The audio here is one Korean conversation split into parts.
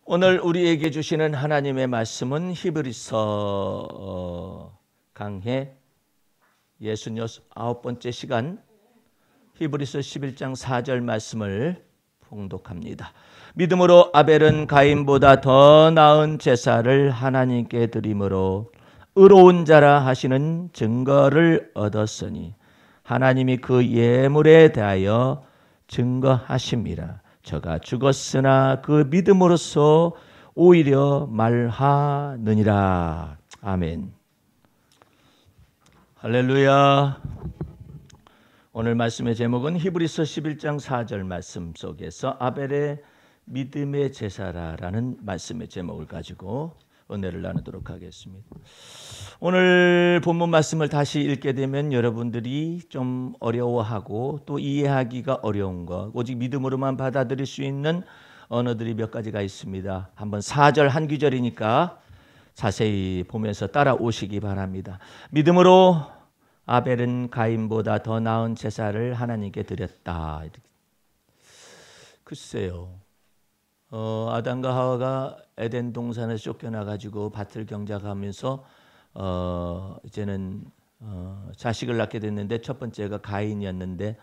오늘 우리에게 주시는 하나님의 말씀은 히브리서 강해 69번째 시간 히브리서 11장 4절 말씀을 봉독합니다. 믿음으로 아벨은 가인보다 더 나은 제사를 하나님께 드림으로 의로운 자라 하시는 증거를 얻었으니 하나님이 그 예물에 대하여 증거하심이라. 저가 죽었으나 그 믿음으로써 오히려 말하느니라. 아멘. 할렐루야. 오늘 말씀의 제목은 히브리서 11장 4절 말씀 속에서 아벨의 믿음의 제사라라는 말씀의 제목을 가지고 은혜를 나누도록 하겠습니다. 오늘 본문 말씀을 다시 읽게 되면 여러분들이 좀 어려워하고 또 이해하기가 어려운 것, 오직 믿음으로만 받아들일 수 있는 언어들이 몇 가지가 있습니다. 한번 4절 한 구절이니까 자세히 보면서 따라오시기 바랍니다. 믿음으로 아벨은 가인보다 더 나은 제사를 하나님께 드렸다. 글쎄요. 아담과 하와가 에덴 동산에서 쫓겨나가지고 밭을 경작하면서 이제는 자식을 낳게 됐는데 첫 번째가 가인이었는데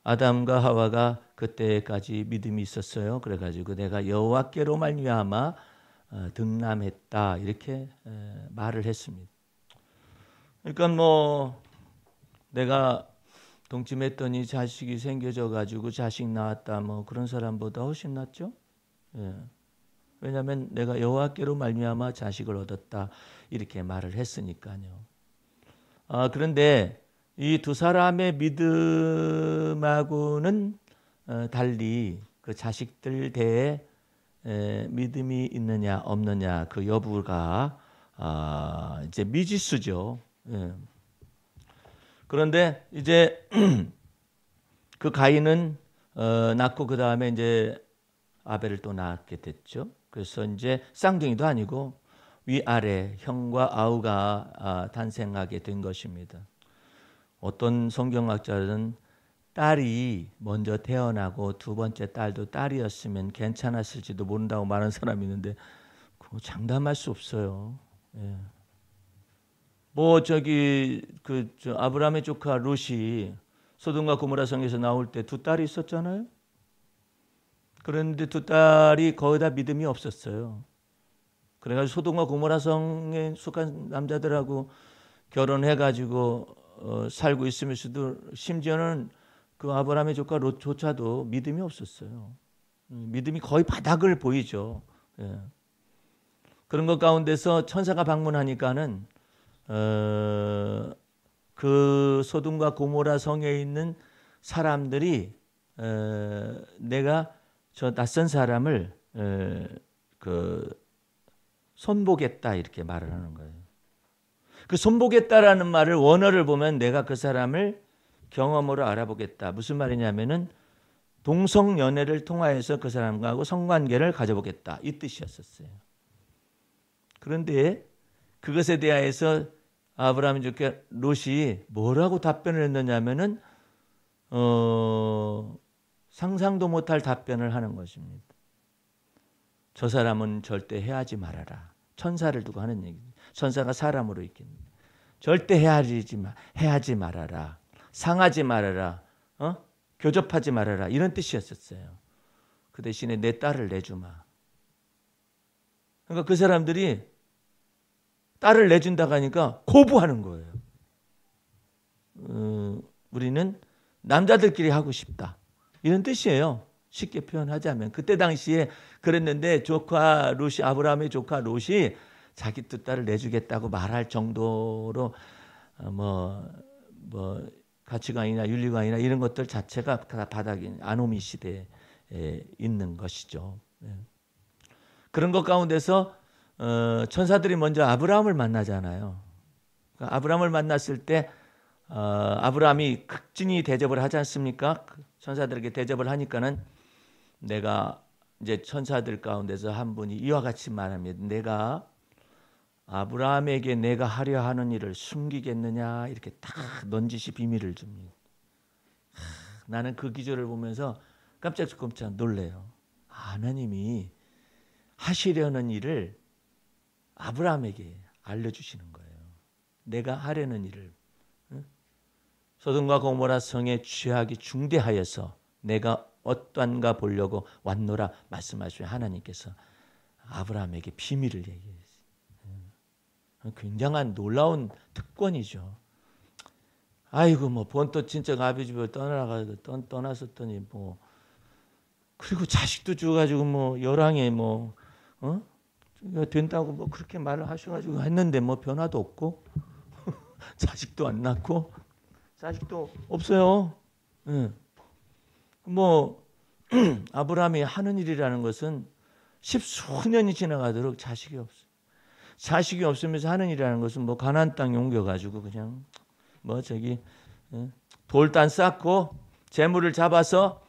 아담과 하와가 그때까지 믿음이 있었어요. 그래가지고 내가 여호와께로 말미암아 등남했다 이렇게 말을 했습니다. 그러니까 뭐 내가 동침했더니 자식이 생겨져 가지고 자식 낳았다 뭐 그런 사람보다 훨씬 낫죠. 예. 왜냐하면 내가 여호와께로 말미암아 자식을 얻었다 이렇게 말을 했으니까요. 그런데 이 두 사람의 믿음하고는 달리 그 자식들 대해 믿음이 있느냐 없느냐 그 여부가 이제 미지수죠. 예. 그런데 이제 그 가인은 낳고 그 다음에 이제 아벨을 또 낳게 됐죠. 그래서 이제 쌍둥이도 아니고 위아래 형과 아우가 탄생하게 된 것입니다. 어떤 성경학자들은 딸이 먼저 태어나고 두 번째 딸도 딸이었으면 괜찮았을지도 모른다고 말하는 사람이 있는데 그거 장담할 수 없어요. 예. 뭐 아브라함의 조카 롯이 소돔과 고모라 성에서 나올 때 두 딸이 있었잖아요. 그런데 두 딸이 거의 다 믿음이 없었어요. 그래가지고 소돔과 고모라 성에 속한 남자들하고 결혼해가지고 살고 있으면서도 심지어는 그 아브라함의 조카 롯조차도 믿음이 없었어요. 믿음이 거의 바닥을 보이죠. 예. 그런 것 가운데서 천사가 방문하니까는 그 소돔과 고모라 성에 있는 사람들이 내가 저 낯선 사람을 손보겠다 이렇게 말을 하는 거예요. 그 손보겠다라는 말을 원어를 보면 내가 그 사람을 경험으로 알아보겠다. 무슨 말이냐면은 동성연애를 통하여서 그 사람하고 성관계를 가져보겠다 이 뜻이었었어요. 그런데 그것에 대하여서 아브라함의 조카 롯이 뭐라고 답변을 했느냐면은 상상도 못할 답변을 하는 것입니다. 저 사람은 절대 해하지 말아라. 천사를 두고 하는 얘기죠. 천사가 사람으로 있겠네. 절대 해하지 말아라. 상하지 말아라. 교접하지 말아라. 이런 뜻이었었어요. 그 대신에 내 딸을 내주마. 그러니까 그 사람들이 딸을 내준다고 하니까 거부하는 거예요. 우리는 남자들끼리 하고 싶다. 이런 뜻이에요. 쉽게 표현하자면. 그때 당시에 그랬는데 아브라함의 조카 롯이 자기 두 딸을 내주겠다고 말할 정도로 가치관이나 윤리관이나 이런 것들 자체가 바닥인 아노미 시대에 있는 것이죠. 그런 것 가운데서 천사들이 먼저 아브라함을 만나잖아요. 그러니까 아브라함을 만났을 때 아브라함이 극진히 대접을 하지 않습니까? 천사들에게 대접을 하니까는 내가 이제 천사들 가운데서 한 분이 이와 같이 말합니다. 내가 아브라함에게 내가 하려 하는 일을 숨기겠느냐 이렇게 딱 넌지시 비밀을 줍니다. 나는 그 기절을 보면서 깜짝깜짝 놀래요. 하나님이 하시려는 일을 아브라함에게 알려주시는 거예요. 내가 하려는 일을. 소돔과 고모라 성의 죄악이 중대하여서 내가 어떠한가 보려고 왔노라 말씀하시면 하나님께서 아브라함에게 비밀을 얘기했어요. 굉장한 놀라운 특권이죠. 아이고 뭐 본토 친척 아비 집을 떠나가지고 떠났었더니 뭐 그리고 자식도 줘가지고 뭐 열왕에 뭐 된다고 뭐 그렇게 말을 하셔가지고 했는데 뭐 변화도 없고 자식도 안 낳고 자식도 없어요. 뭐 아브라함이 하는 일이라는 것은 십수년이 지나가도록 자식이 없어요. 자식이 없으면서 하는 일이라는 것은 뭐 가나안 땅에 옮겨가지고 그냥 뭐 저기 돌단 쌓고 재물을 잡아서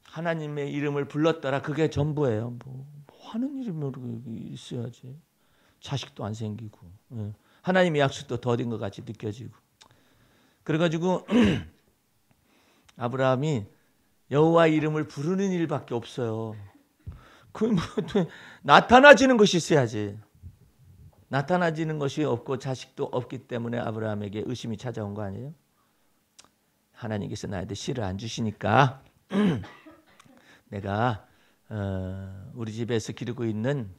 하나님의 이름을 불렀더라. 그게 전부예요. 뭐 하는 일이 뭐 있어야지. 자식도 안 생기고 하나님의 약속도 더딘 것 같이 느껴지고. 그래가지고 아브라함이 여호와 이름을 부르는 일밖에 없어요. 그 뭐 나타나지는 것이 있어야지. 나타나지는 것이 없고 자식도 없기 때문에 아브라함에게 의심이 찾아온 거 아니에요? 하나님께서 나한테 씨를 안 주시니까 내가 우리 집에서 기르고 있는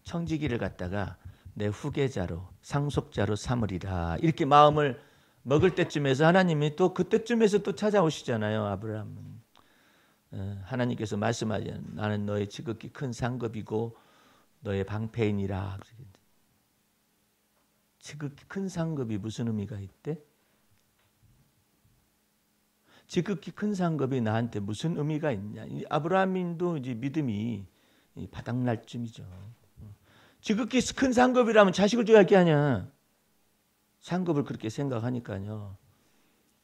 청지기를 갖다가 내 후계자로 상속자로 삼으리라. 이렇게 마음을 먹을 때쯤에서 하나님이 또 그때쯤에서 또 찾아오시잖아요. 아브라함은 하나님께서 말씀하지 나는 너의 지극히 큰 상급이고 너의 방패이니라. 지극히 큰 상급이 무슨 의미가 있대? 지극히 큰 상급이 나한테 무슨 의미가 있냐? 아브라함도 이제 믿음이 바닥날 쯤이죠. 지극히 큰 상급이라면 자식을 줘야 할 게 아니야. 상급을 그렇게 생각하니까요.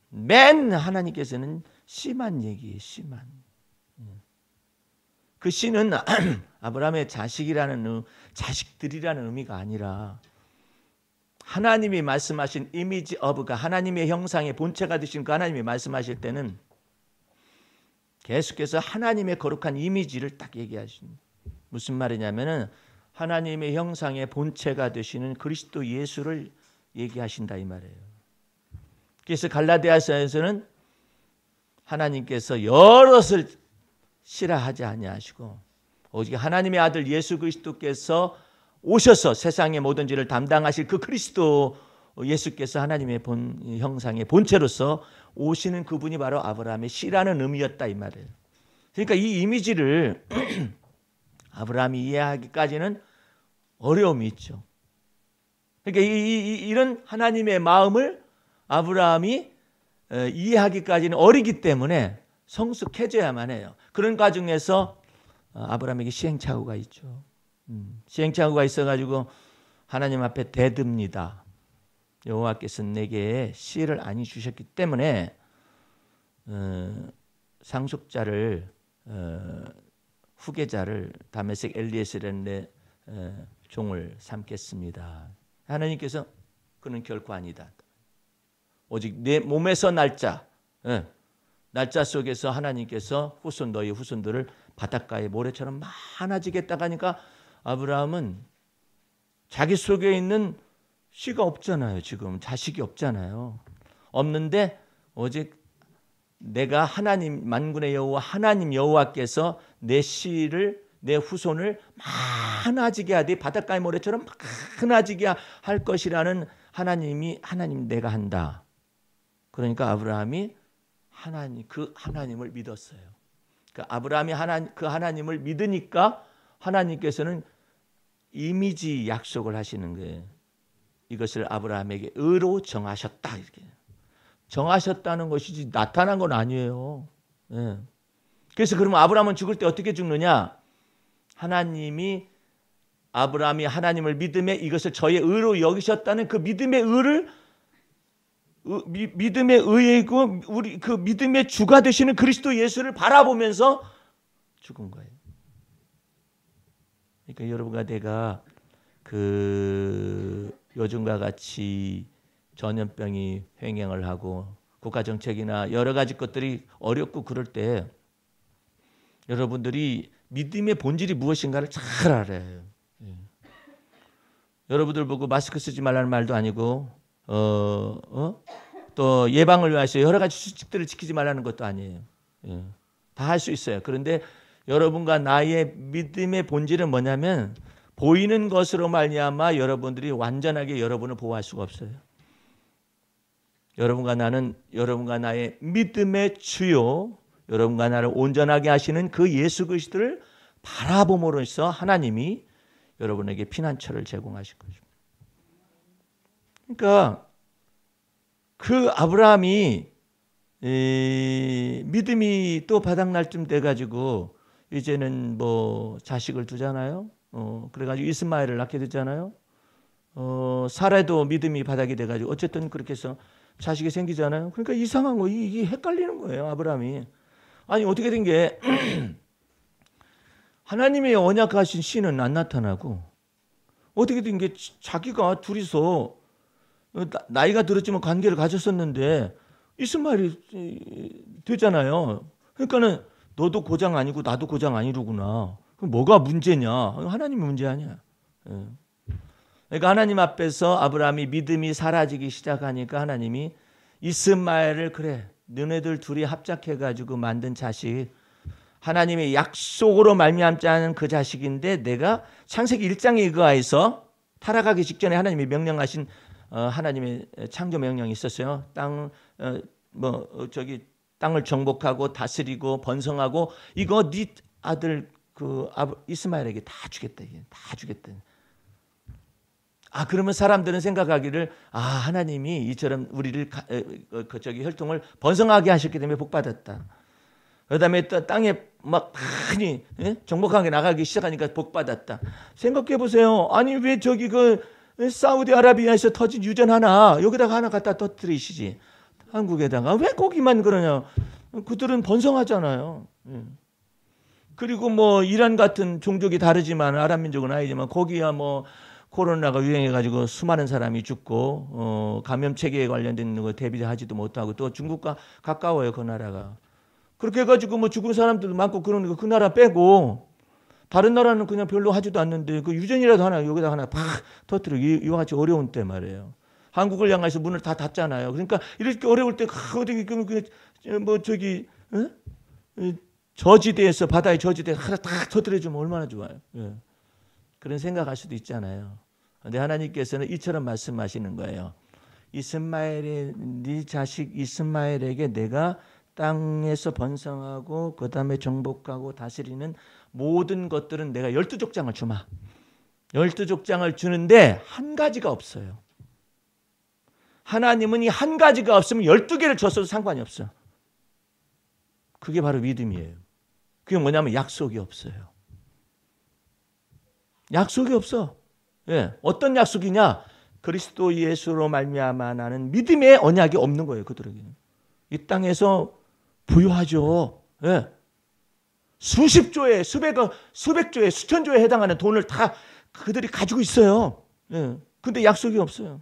맨 하나님께서는 씨만 얘기해. 씨만. 그 씨는 아브라함의 자식이라는 자식들이라는 의미가 아니라 하나님이 말씀하신 이미지 어브가 하나님의 형상의 본체가 되신 그 하나님이 말씀하실 때는 계속해서 하나님의 거룩한 이미지를 딱 얘기하십니다. 무슨 말이냐면은 하나님의 형상의 본체가 되시는 그리스도 예수를 얘기하신다 이 말이에요. 그래서 갈라디아서에서는 하나님께서 여럿을 싫어하지 아니하시고 오직 하나님의 아들 예수 그리스도께서 오셔서 세상의 모든 죄를 담당하실 그 그리스도 예수께서 하나님의 형상의 본체로서 오시는 그분이 바로 아브라함의 씨라는 의미였다 이 말이에요. 그러니까 이 이미지를 아브라함이 이해하기까지는 어려움이 있죠. 그러니까 이런 하나님의 마음을 아브라함이 이해하기까지는 어리기 때문에 성숙해져야만 해요. 그런 과정에서 아브라함에게 시행착오가 있죠. 시행착오가 있어가지고 하나님 앞에 대듭니다. 여호와께서 내게 씨를 아니 주셨기 때문에 상속자를 후계자를 다메섹 엘리에셀의 내 종을 삼겠습니다. 하나님께서 그는 결코 아니다. 오직 내 몸에서 날짜 속에서 하나님께서 너희 후손들을 바닷가의 모래처럼 많아지겠다고 하니까 아브라함은 자기 속에 있는 씨가 없잖아요. 지금 자식이 없잖아요. 없는데 오직 내가 하나님 만군의 여호와 하나님 여호와께서 내 씨를 내 후손을 많아지게 하되 바닷가의 모래처럼 많아지게 할 것이라는 하나님 내가 한다. 그러니까 아브라함이 그 하나님을 믿었어요. 그러니까 아브라함이 그 하나님을 믿으니까 하나님께서는 이미지 약속을 하시는 거예요. 이것을 아브라함에게 의로 정하셨다. 이렇게 정하셨다는 것이지 나타난 건 아니에요. 네. 그래서 그러면 아브라함은 죽을 때 어떻게 죽느냐? 하나님이 아브라함이 하나님을 믿음에 이것을 저의 의로 여기셨다는 그 믿음의 의를 믿음의 의이고 우리 그 믿음의 주가 되시는 그리스도 예수를 바라보면서 죽은 거예요. 그러니까 여러분과 내가 그 요즘과 같이 전염병이 횡행을 하고 국가 정책이나 여러 가지 것들이 어렵고 그럴 때 여러분들이 믿음의 본질이 무엇인가를 잘 알아요. 여러분들 보고 마스크 쓰지 말라는 말도 아니고 또 예방을 위해서 여러 가지 수칙들을 지키지 말라는 것도 아니에요. 다 할 수 있어요. 그런데 여러분과 나의 믿음의 본질은 뭐냐면 보이는 것으로 말미암아 여러분들이 완전하게 여러분을 보호할 수가 없어요. 여러분과 나의 믿음의 주요, 여러분과 나를 온전하게 하시는 그 예수 그리스도를 바라봄으로써 하나님이 여러분에게 피난처를 제공하실 것입니다. 그러니까 그 아브라함이 믿음이 또 바닥날 쯤 돼가지고 이제는 뭐 자식을 두잖아요. 그래가지고 이스마엘을 낳게 되잖아요. 사라도 믿음이 바닥이 돼가지고 어쨌든 그렇게 해서 자식이 생기잖아요. 그러니까 이상한 거, 이게 헷갈리는 거예요, 아브라함이. 아니 어떻게 된 게 하나님의 언약하신 신은 안 나타나고 어떻게 된 게 자기가 둘이서 나이가 들었지만 관계를 가졌었는데 이스마엘이 되잖아요. 그러니까는 너도 고장 아니고 나도 고장 아니로구나. 그럼 뭐가 문제냐? 하나님이 문제 아니야. 그러니까 하나님 앞에서 아브라함이 믿음이 사라지기 시작하니까 하나님이 이스마엘을 그래 너네들 둘이 합작해가지고 만든 자식 하나님의 약속으로 말미암지 않은 그 자식인데 내가 창세기 1장에 의거해서 타락하기 직전에 하나님이 명령하신 하나님의 창조 명령이 있었어요. 땅을 정복하고 다스리고 번성하고 이거 네 아들 그 이스마엘에게 다 주겠다. 다 주겠다. 그러면 사람들은 생각하기를 하나님이 이처럼 우리를 혈통을 번성하게 하셨기 때문에 복 받았다. 그다음에 또 땅에 막 많이 정복하게 나가기 시작하니까 복 받았다. 생각해 보세요. 아니 왜 저기 그 사우디아라비아에서 터진 유전 하나 여기다가 하나 갖다 터뜨리시지. 한국에다가 왜 거기만 그러냐. 그들은 번성하잖아요. 그리고 뭐 이란 같은 종족이 다르지만 아랍 민족은 아니지만 거기야 뭐 코로나가 유행해가지고 수많은 사람이 죽고 감염 체계에 관련된 거 대비하지도 못하고 또 중국과 가까워요 그 나라가. 그렇게 해가지고 뭐 죽은 사람들도 많고 그러니까 그 나라 빼고 다른 나라는 그냥 별로 하지도 않는데 그 유전이라도 하나 여기다 하나 팍 터뜨려 이와 같이 어려운 때 말이에요. 한국을 향해서 문을 다 닫잖아요. 그러니까 이렇게 어려울 때 어디 뭐 저기 저지대에서 바다의 저지대 하나 딱 터뜨려주면 얼마나 좋아요. 그런 생각할 수도 있잖아요. 그런데 하나님께서는 이처럼 말씀하시는 거예요. 이스마엘의 네 자식 이스마엘에게 내가 땅에서 번성하고 그 다음에 정복하고 다스리는 모든 것들은 내가 12족장을 주마. 12족장을 주는데 한 가지가 없어요. 하나님은 이 한 가지가 없으면 12개를 줬어도 상관이 없어. 그게 바로 믿음이에요. 그게 뭐냐면 약속이 없어요. 약속이 없어. 어떤 약속이냐? 그리스도 예수로 말미암아 나는 믿음의 언약이 없는 거예요. 그들에게는. 이 땅에서 부유하죠. 수십조에 수백조에 수천조에 해당하는 돈을 다 그들이 가지고 있어요. 근데 약속이 없어요.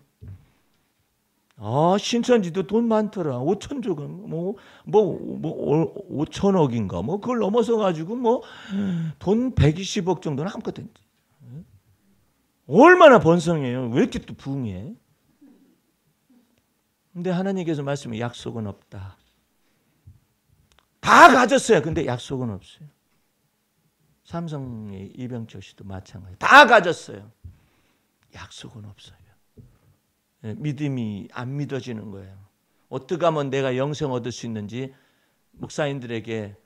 신천지도 돈 많더라. 5천조가 5천억인가 그걸 넘어서 가지고 돈 120억 정도는 아무것도 안 돼. 얼마나 번성해요. 왜 이렇게 또 부흥해? 근데 하나님께서 말씀해 약속은 없다. 다 가졌어요. 근데 약속은 없어요. 삼성의 이병철 씨도 마찬가지. 다 가졌어요. 약속은 없어요. 믿음이 안 믿어지는 거예요. 어떻게 하면 내가 영생 얻을 수 있는지 목사님들에게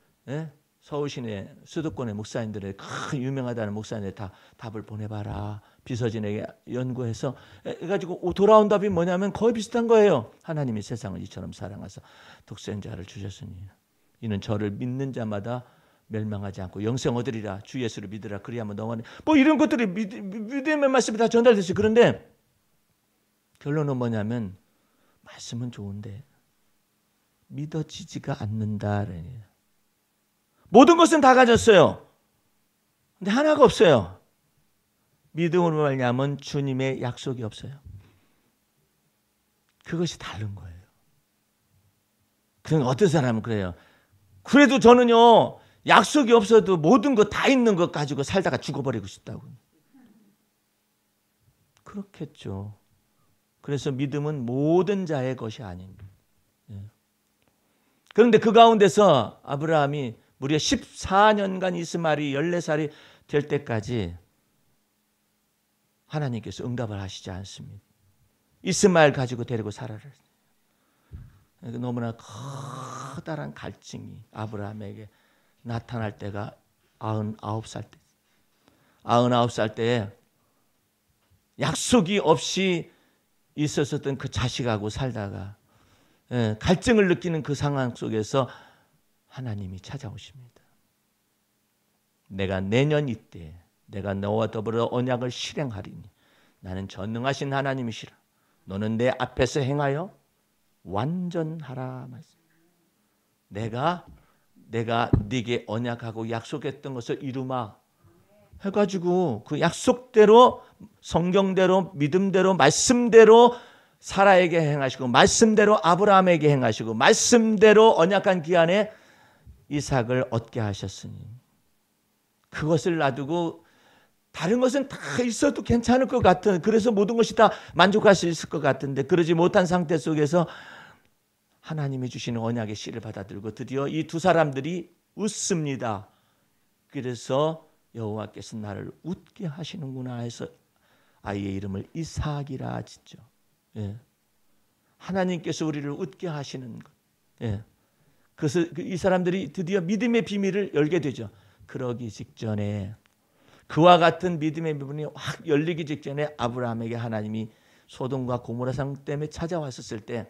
서울시내 수도권의 목사님들에게 큰 유명하다는 목사님들 다 답을 보내봐라. 비서진에게 연구해서 해가지고 돌아온 답이 뭐냐면 거의 비슷한 거예요. 하나님이 세상을 이처럼 사랑하사 독생자를 주셨으니 이는 저를 믿는 자마다 멸망하지 않고 영생 얻으리라. 주 예수를 믿으라. 그리하면 너만 이런 것들이 믿음의 말씀이 다 전달됐어요. 그런데 결론은 뭐냐면 말씀은 좋은데 믿어지지가 않는다. 모든 것은 다 가졌어요. 근데 하나가 없어요. 믿음으로 말미암은 주님의 약속이 없어요. 그것이 다른 거예요. 그럼 어떤 사람은 그래요. 그래도 저는요 약속이 없어도 모든 거 다 있는 것 가지고 살다가 죽어버리고 싶다고. 그렇겠죠. 그래서 믿음은 모든 자의 것이 아닙니다. 그런데 그 가운데서 아브라함이 무려 14년간 이스마엘이 14살이 될 때까지 하나님께서 응답을 하시지 않습니다. 이스마엘 가지고 데리고 살아라. 너무나 커다란 갈증이 아브라함에게 나타날 때가 99살 때. 99살 때에 약속이 없이 있었던 그 자식하고 살다가 갈증을 느끼는 그 상황 속에서 하나님이 찾아오십니다. 내가 내년 이때 내가 너와 더불어 언약을 실행하리니 나는 전능하신 하나님이시라. 너는 내 앞에서 행하여 완전하라 말씀. 내가 네게 언약하고 약속했던 것을 이루마 해가지고 그 약속대로 성경대로 믿음대로 말씀대로 사라에게 행하시고 말씀대로 아브라함에게 행하시고 말씀대로 언약한 기한에 이삭을 얻게 하셨으니 그것을 놔두고 다른 것은 다 있어도 괜찮을 것 같은, 그래서 모든 것이 다 만족할 수 있을 것 같은데 그러지 못한 상태 속에서 하나님이 주시는 언약의 씨를 받아들고 드디어 이 두 사람들이 웃습니다. 그래서 여호와께서 나를 웃게 하시는구나 해서 아이의 이름을 이삭이라 짓죠. 예. 하나님께서 우리를 웃게 하시는 것. 예. 그래서 이 사람들이 드디어 믿음의 비밀을 열게 되죠. 그러기 직전에 그와 같은 믿음의 부분이 확 열리기 직전에 아브라함에게 하나님이 소돔과 고모라 성 때문에 찾아왔었을 때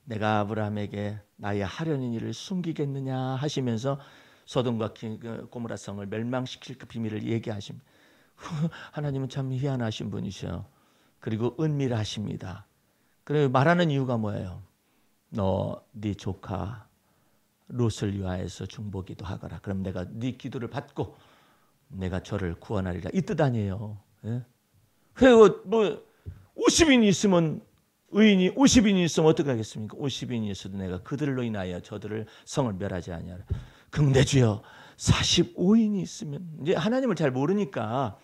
내가 아브라함에게 나의 하려는 일을 숨기겠느냐 하시면서 소돔과 고모라 성을 멸망시킬 그 비밀을 얘기하십니다. 하나님은 참 희한하신 분이셔. 그리고 은밀하십니다. 그리고 말하는 이유가 뭐예요? 너 네 조카 롯을 위하여서 중보기도 하거라. 그럼 내가 네 기도를 받고 내가 저를 구원하리라. 이 뜻 아니에요. 예? 그리고 뭐 50인이 있으면 의인이 50인이 있으면 어떻게 하겠습니까? 50인이 있어도 내가 그들로 인하여 저들을 성을 멸하지 아니하라. 근데 주여 45인이 있으면 이제 하나님을 잘 모르니까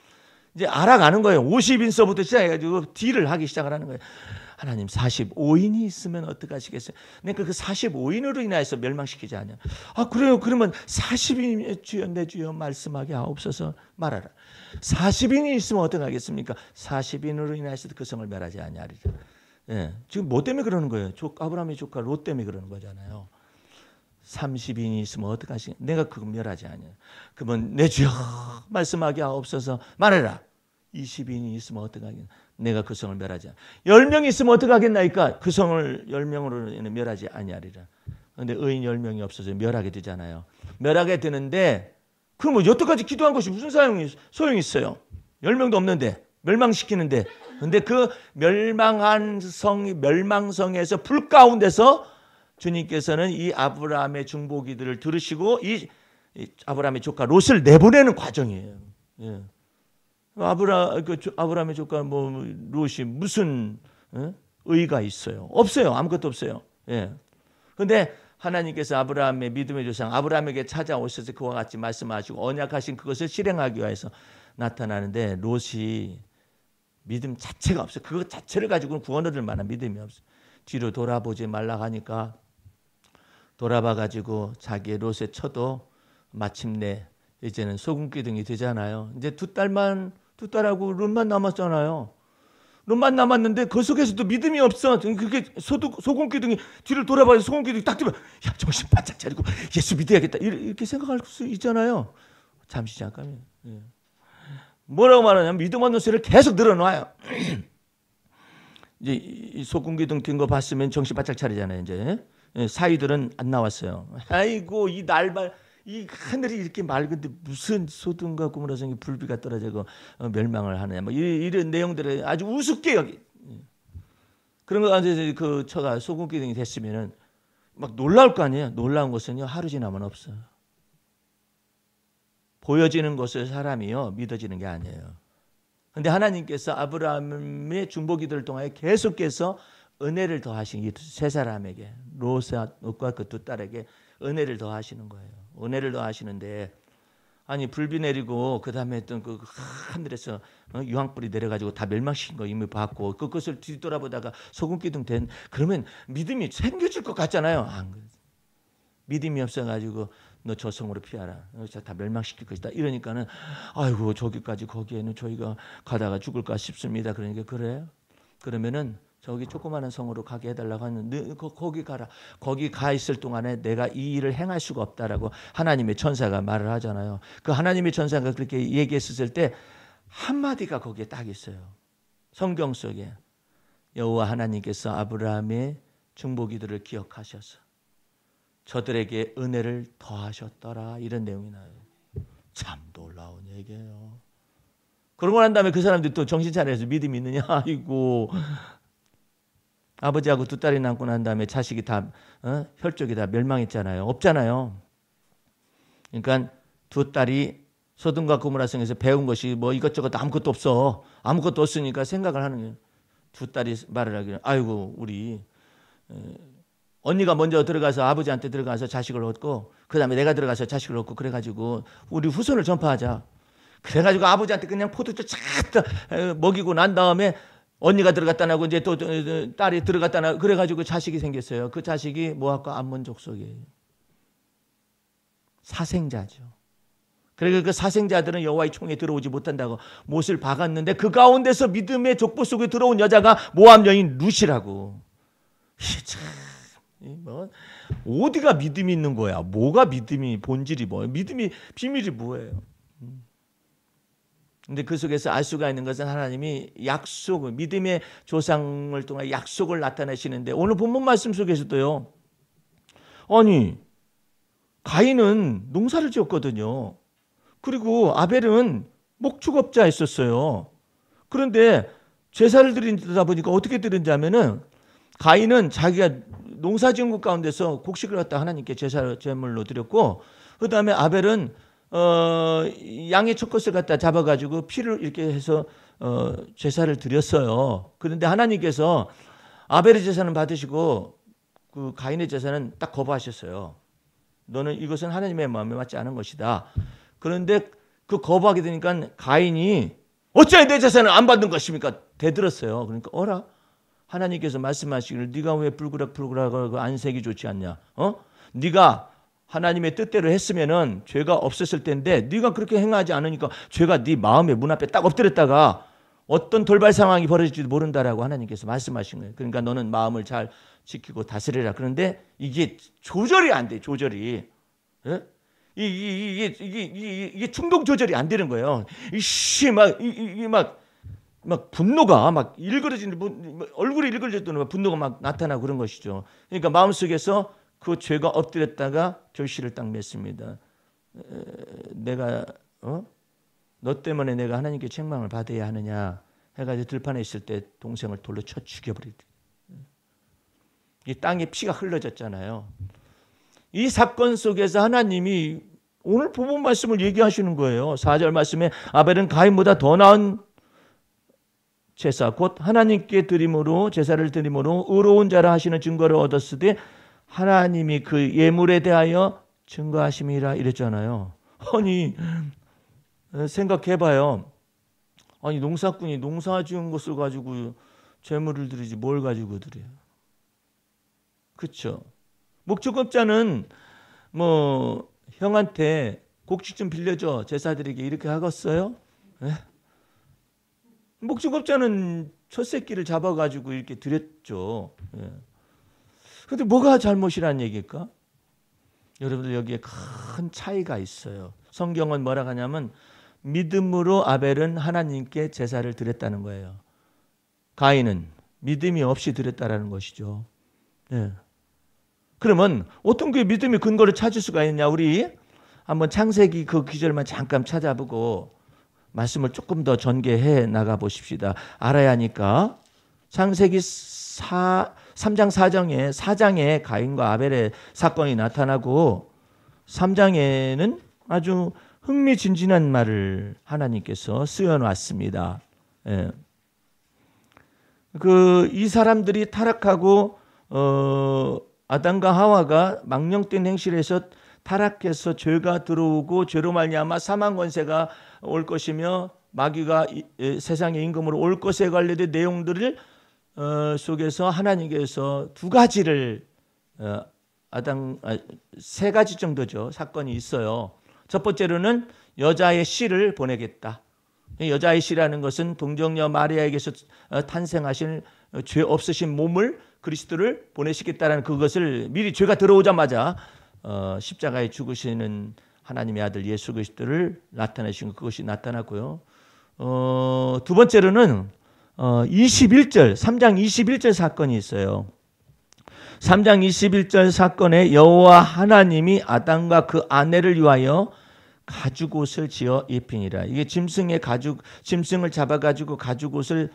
이제 알아가는 거예요. 50인서부터 시작해가지고 딜을 하기 시작을 하는 거예요. 하나님 45인이 있으면 어떻게 하시겠어요? 내가 그 45인으로 인하여서 멸망시키지 않냐. 아 그래요. 그러면 40인이 주여 내 주여 말씀하게 하옵소서 말하라. 40인이 있으면 어떻게 하겠습니까? 40인으로 인하여서 그 성을 멸하지 아니하리라. 예, 지금 뭐 때문에 그러는 거예요? 아브라함의 조카 롯 때문에 그러는 거잖아요. 30인이 있으면 어떻게 하시겠냐. 내가 그거 멸하지 않냐. 그러면 내 주여 말씀하게 하옵소서 말해라. 20인이 있으면 어떻게 하겠냐. 내가 그 성을 멸하지 않냐. 10명이 있으면 어떻게 하겠나이까. 그 성을 10명으로 멸하지 아니하리라. 그런데 의인 10명이 없어서 멸하게 되잖아요. 멸하게 되는데 그럼 뭐 여태까지 기도한 것이 무슨 소용이 있어요. 10명도 없는데 멸망시키는데. 근데 그 멸망한 멸망성에서 불 가운데서 주님께서는 이 아브라함의 중보기들을 들으시고 이 아브라함의 조카 롯을 내보내는 과정이에요. 예. 아브라함의 조카 롯이 무슨 의의가 있어요? 없어요. 아무것도 없어요. 예. 그런데 하나님께서 아브라함의 믿음의 조상 아브라함에게 찾아오셔서 그와 같이 말씀하시고 언약하신 그것을 실행하기 위해서 나타나는데 롯이 믿음 자체가 없어요. 그것 자체를 가지고는 구원 얻을 만한 믿음이 없어요. 뒤로 돌아보지 말라 하니까 돌아봐 가지고 자기의 롯의 처도 마침내 이제는 소금기둥이 되잖아요. 이제 두 딸하고 롯만 남았잖아요. 롯만 남았는데 그 속에서도 믿음이 없어. 그게 소금기둥이 뒤를 돌아봐서 소금기둥이 딱 뜨면 야 정신 바짝 차리고 예수 믿어야겠다 이렇게 생각할 수 있잖아요. 잠시 잠깐만요. 예. 뭐라고 말하냐면 믿음 없는 소리를 계속 늘어놔요. 이제 이 소금기둥 든 거 봤으면 정신 바짝 차리잖아요. 이제 사위들은 안 나왔어요. 아이고 이 하늘이 이렇게 맑은데 무슨 소돔과 고모라 성이 불비가 떨어지고 멸망을 하느냐. 뭐 이런 내용들을 아주 우습게 여기. 그런 거 가지고 그 처가 소금기둥이 됐으면은 막 놀라울 거 아니에요. 놀라운 것은요 하루 지나면 없어요. 보여지는 것을 사람이요 믿어지는 게 아니에요. 그런데 하나님께서 아브라함의 중보기도를 통하여 계속해서 은혜를 더하신 이 세 사람에게 롯과 그 두 딸에게 은혜를 더하시는 거예요. 은혜를 더하시는데 아니 불비 내리고 그 다음에 했던 그 하늘에서 유황불이 내려가지고 다 멸망시킨 거 이미 봤고 그것을 뒤돌아보다가 소금 기둥 된 그러면 믿음이 생겨질 것 같잖아요. 안 그래요. 믿음이 없어가지고 너 저 성으로 피하라. 다 멸망시킬 것이다. 이러니까는 아이고 저기까지 거기에는 저희가 가다가 죽을까 싶습니다. 그러니까 그래요? 그러면은 저기 조그마한 성으로 가게 해달라고 하는데 거기 가라. 거기 가 있을 동안에 내가 이 일을 행할 수가 없다라고 하나님의 천사가 말을 하잖아요. 그 하나님의 천사가 그렇게 얘기했을 때 한마디가 거기에 딱 있어요. 성경 속에 여호와 하나님께서 아브라함의 중보기도를 기억하셔서 저들에게 은혜를 더하셨더라 이런 내용이 나요. 참 놀라운 얘기예요. 그러고 난 다음에 그 사람들이 또 정신 차려서 믿음이 있느냐? 아이고 아버지하고 두 딸이 낳고 난 다음에 자식이 다 혈족이 다 멸망했잖아요. 없잖아요. 그러니까 두 딸이 소돔과 고모라 성에서 배운 것이 뭐 이것저것 아무것도 없어. 아무것도 없으니까 생각을 하는 거예요. 두 딸이 말을 하기를 아이고 우리 언니가 먼저 들어가서 아버지한테 들어가서 자식을 얻고 그 다음에 내가 들어가서 자식을 얻고 그래가지고 우리 후손을 전파하자. 그래가지고 아버지한테 그냥 포도주 쫙 먹이고 난 다음에 언니가 들어갔다 나고 이제 또 딸이 들어갔다 나고 그래가지고 자식이 생겼어요. 그 자식이 모압과 암몬 족속이에요. 사생자죠. 그러니까 그 사생자들은 여호와의 총에 들어오지 못한다고 못을 박았는데 그 가운데서 믿음의 족보 속에 들어온 여자가 모압 여인 룻이라고. 참, 뭐 어디가 믿음이 있는 거야? 뭐가 믿음이 본질이 뭐예요? 믿음이 비밀이 뭐예요? 근데 그 속에서 알 수가 있는 것은 하나님이 약속을 믿음의 조상을 통해 약속을 나타내시는데 오늘 본문 말씀 속에서도요. 아니 가인은 농사를 지었거든요. 그리고 아벨은 목축업자였었어요. 그런데 제사를 드리다 보니까 어떻게 드린지 하면은 가인은 자기가 농사 지은 것 가운데서 곡식을 갖다 하나님께 제물로 드렸고 그 다음에 아벨은 양의 첫 것을 갖다 잡아가지고 피를 이렇게 해서 제사를 드렸어요. 그런데 하나님께서 아벨의 제사는 받으시고 그 가인의 제사는 딱 거부하셨어요. 너는 이것은 하나님의 마음에 맞지 않은 것이다. 그런데 그 거부하게 되니까 가인이 어찌하여 내 제사는 안 받는 것입니까? 대들었어요. 그러니까 어라? 하나님께서 말씀하시기를 네가 왜 불그락불그락하고 안색이 좋지 않냐? 네가 하나님의 뜻대로 했으면은 죄가 없었을 텐데 네가 그렇게 행하지 않으니까 죄가 네 마음의 문 앞에 딱 엎드렸다가 어떤 돌발 상황이 벌어질지도 모른다라고 하나님께서 말씀하신 거예요. 그러니까 너는 마음을 잘 지키고 다스리라. 그런데 이게 조절이 안 돼. 조절이. 예? 이게 충동 조절이 안 되는 거예요. 막 분노가 막 일그러지는 얼굴이 일그러졌더니 분노가 막 나타나고 그런 것이죠. 그러니까 마음속에서 그 죄가 엎드렸다가 결실을 딱 맺습니다. 내가 너 때문에 내가 하나님께 책망을 받아야 하느냐 해가지고 들판에 있을 때 동생을 돌로 쳐 죽여버리지. 이 땅에 피가 흘러졌잖아요. 이 사건 속에서 하나님이 오늘 본문 말씀을 얘기하시는 거예요. 4절 말씀에 아벨은 가인보다 더 나은 제사 곧 하나님께 드림으로 제사를 드림으로 의로운 자라 하시는 증거를 얻었으되 하나님이 그 예물에 대하여 증거하심이라 이랬잖아요. 아니 생각해봐요. 아니 농사꾼이 농사 지은 것을 가지고 제물을 드리지 뭘 가지고 드려요? 그렇죠? 목축업자는 뭐 형한테 곡식 좀 빌려줘 제사 드리게 이렇게 하겠어요? 네? 목축업자는 첫 새끼를 잡아가지고 이렇게 드렸죠. 그런데 뭐가 잘못이라는 얘기일까? 여러분들 여기에 큰 차이가 있어요. 성경은 뭐라 하냐면 믿음으로 아벨은 하나님께 제사를 드렸다는 거예요. 가인은 믿음이 없이 드렸다라는 것이죠. 네. 그러면 어떤 그 믿음의 근거를 찾을 수가 있냐? 우리 한번 창세기 그 기절만 잠깐 찾아보고 말씀을 조금 더 전개해 나가 보십시다. 알아야 하니까. 창세기 3장 4장에 가인과 아벨의 사건이 나타나고 3장에는 아주 흥미진진한 말을 하나님께서 쓰여놨습니다. 예. 이 사람들이 타락하고 아담과 하와가 망령된 행실에서 타락해서 죄가 들어오고 죄로 말미암아 사망 권세가 올 것이며 마귀가 세상의 임금으로 올 것에 관련된 내용들을 속에서 하나님께서 두 가지를 세 가지 정도죠. 사건이 있어요. 첫 번째로는 여자의 씨를 보내겠다. 여자의 씨라는 것은 동정녀 마리아에게서 탄생하신 죄 없으신 몸을 그리스도를 보내시겠다는 그것을 미리 죄가 들어오자마자 십자가에 죽으시는 하나님의 아들 예수 그리스도를 나타내신 그것이 나타났고요. 두 번째로는 3장 21절 사건이 있어요. 3장 21절 사건에 여호와 하나님이 아담과 그 아내를 위하여 가죽옷을 지어 입히니라. 이게 짐승을 잡아가지고 가죽옷을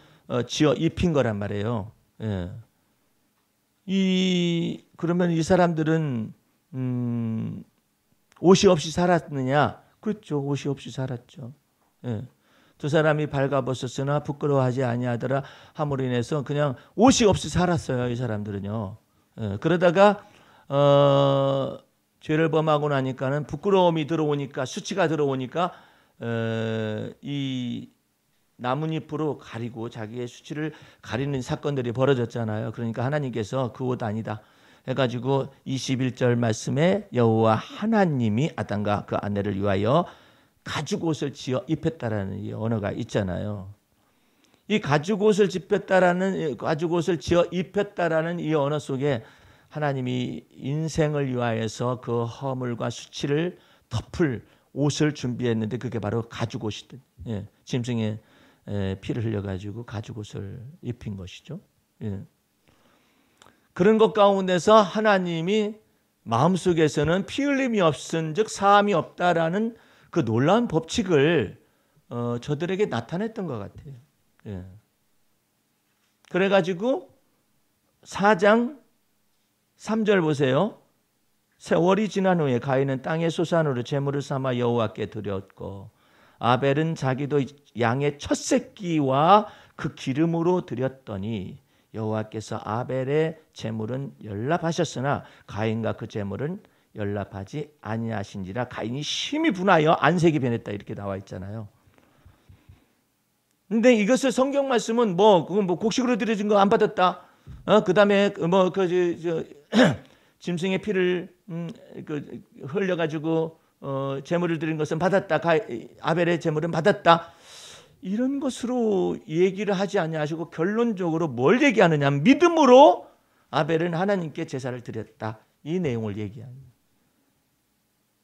지어 입힌 거란 말이에요. 예. 그러면 이 사람들은 옷이 없이 살았느냐? 그렇죠. 옷이 없이 살았죠. 예. 두 사람이 발가벗었으나 부끄러워하지 아니하더라 함으로 인해서 그냥 옷이 없이 살았어요. 이 사람들은요. 예. 그러다가 죄를 범하고 나니까는 부끄러움이 들어오니까 수치가 들어오니까 이 나뭇잎으로 가리고 자기의 수치를 가리는 사건들이 벌어졌잖아요. 그러니까 하나님께서 그 옷 아니다 해가지고 21절 말씀에 여호와 하나님이 아담과 그 아내를 위하여 가죽옷을 지어 입혔다라는 이 언어가 있잖아요. 이 가죽옷을 지어 입혔다라는 이 언어 속에 하나님이 인생을 위하여서 그 허물과 수치를 덮을 옷을 준비했는데 그게 바로 가죽옷이든 짐승의 피를 흘려가지고 가죽옷을 입힌 것이죠. 예. 그런 것 가운데서 하나님이 마음속에서는 피 흘림이 없은 즉 사함이 없다라는 그 놀라운 법칙을 저들에게 나타냈던 것 같아요. 예. 그래가지고 4장 3절 보세요. 세월이 지난 후에 가인은 땅의 소산으로 제물을 삼아 여호와께 드렸고 아벨은 자기도 양의 첫 새끼와 그 기름으로 드렸더니 여호와께서 아벨의 제물은 연락하셨으나 가인과 그 제물은 연락하지 아니하신지라 가인이 심히 분하여 안색이 변했다 이렇게 나와 있잖아요. 근데 이것을 성경 말씀은 그건 곡식으로 드려진 거 안 받았다. 그다음에 짐승의 피를 흘려가지고 제물을 드린 것은 받았다. 아벨의 제물은 받았다. 이런 것으로 얘기를 하지 아니하시고 결론적으로 뭘 얘기하느냐? 믿음으로 아벨은 하나님께 제사를 드렸다. 이 내용을 얘기합니다.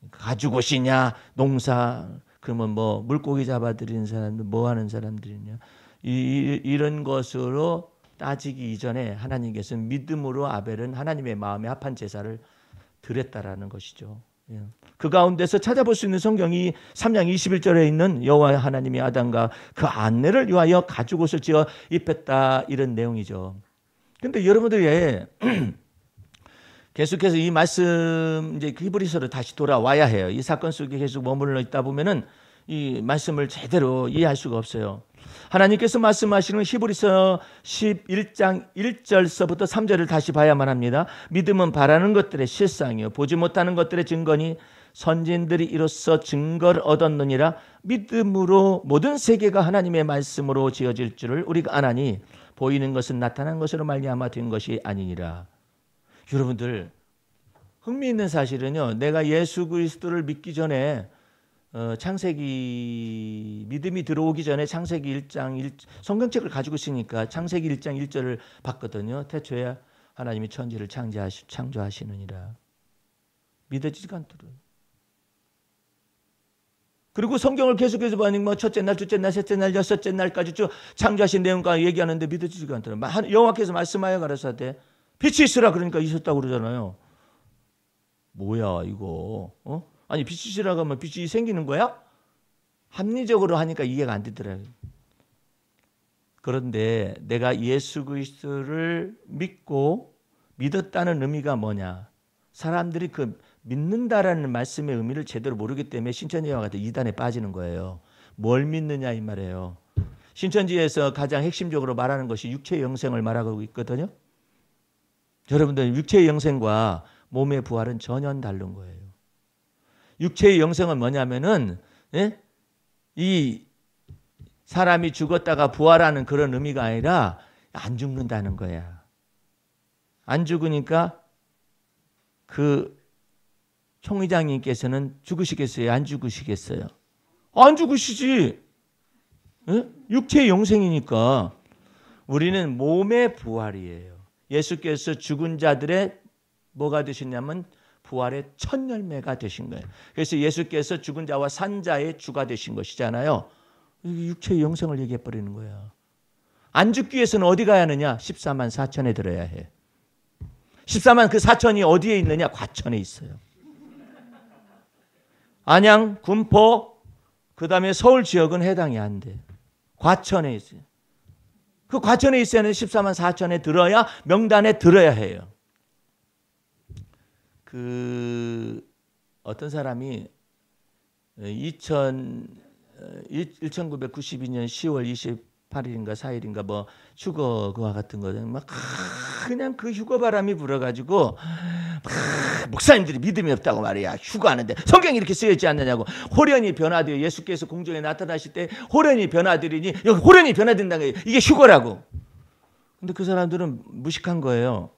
가죽옷이냐, 농사, 그러면 물고기 잡아들이는 사람들, 뭐 하는 사람들이냐? 이런 것으로 따지기 이전에 하나님께서는 믿음으로 아벨은 하나님의 마음에 합한 제사를 드렸다라는 것이죠. 그 가운데서 찾아볼 수 있는 성경이 3장 21절에 있는 여호와 하나님이 아담과 그 아내를 위하여 가죽옷을 지어 입혔다 이런 내용이죠. 그런데 여러분들이 계속해서 이 말씀 이제 히브리서로 다시 돌아와야 해요. 이 사건 속에 계속 머물러 있다 보면은 이 말씀을 제대로 이해할 수가 없어요. 하나님께서 말씀하시는 히브리서 11장 1절서부터 3절을 다시 봐야만 합니다. 믿음은 바라는 것들의 실상이요 보지 못하는 것들의 증거니 선진들이 이로써 증거를 얻었느니라. 믿음으로 모든 세계가 하나님의 말씀으로 지어질 줄을 우리가 아나니 보이는 것은 나타난 것으로 말미암아 된 것이 아니니라. 여러분들 흥미있는 사실은요. 내가 예수 그리스도를 믿기 전에 창세기 믿음이 들어오기 전에 창세기 1장 성경책을 가지고 있으니까 창세기 1장 1절을 봤거든요. 태초에 하나님이 천지를 창조하시느니라. 믿어지지가 않더라고요. 그리고 성경을 계속해서 보니 첫째 날, 둘째 날, 셋째 날, 여섯째 날까지 쭉 창조하신 내용과 얘기하는데 믿어지지가 않더라고요. 여호와께서 말씀하여 가라사대 빛이 있으라 그러니까 있었다고 그러잖아요. 뭐야 이거? 아니 빛이 있으라고 하면 빛이 생기는 거야? 합리적으로 하니까 이해가 안 되더라고요. 그런데 내가 예수 그리스도를 믿었다는 의미가 뭐냐? 사람들이 그 믿는다라는 말씀의 의미를 제대로 모르기 때문에 신천지와 같은 이단에 빠지는 거예요. 뭘 믿느냐 이 말이에요. 신천지에서 가장 핵심적으로 말하는 것이 육체의 영생을 말하고 있거든요. 여러분들 육체의 영생과 몸의 부활은 전혀 다른 거예요. 육체의 영생은 뭐냐면은 예? 이 사람이 죽었다가 부활하는 그런 의미가 아니라 안 죽는다는 거야. 안 죽으니까 그 총회장님께서는 죽으시겠어요? 안 죽으시겠어요? 안 죽으시지. 예? 육체의 영생이니까. 우리는 몸의 부활이에요. 예수께서 죽은 자들의 뭐가 되셨냐면 부활의 첫 열매가 되신 거예요. 그래서 예수께서 죽은 자와 산 자의 주가 되신 것이잖아요. 육체의 영생을 얘기해 버리는 거야. 안 죽기 위해서는 어디 가야 하느냐? 14만 4천에 들어야 해. 14만 그 4천이 어디에 있느냐? 과천에 있어요. 안양, 군포, 그 다음에 서울 지역은 해당이 안 돼. 과천에 있어요. 그 과천에 있어야 하는 14만 4천에 들어야 명단에 들어야 해요. 어떤 사람이 1992년 10월 28일인가 4일인가 뭐 휴거 그와 같은 거 막 그냥 그 휴거 바람이 불어가지고 목사님들이 믿음이 없다고 말이야. 휴거하는데 성경이 이렇게 쓰여 있지 않느냐고. 호련히 변화되어 예수께서 공중에 나타나실 때 호련히 변화되리니 여기 호련히 변화된다는 거예요. 이게 휴거라고. 근데 그 사람들은 무식한 거예요.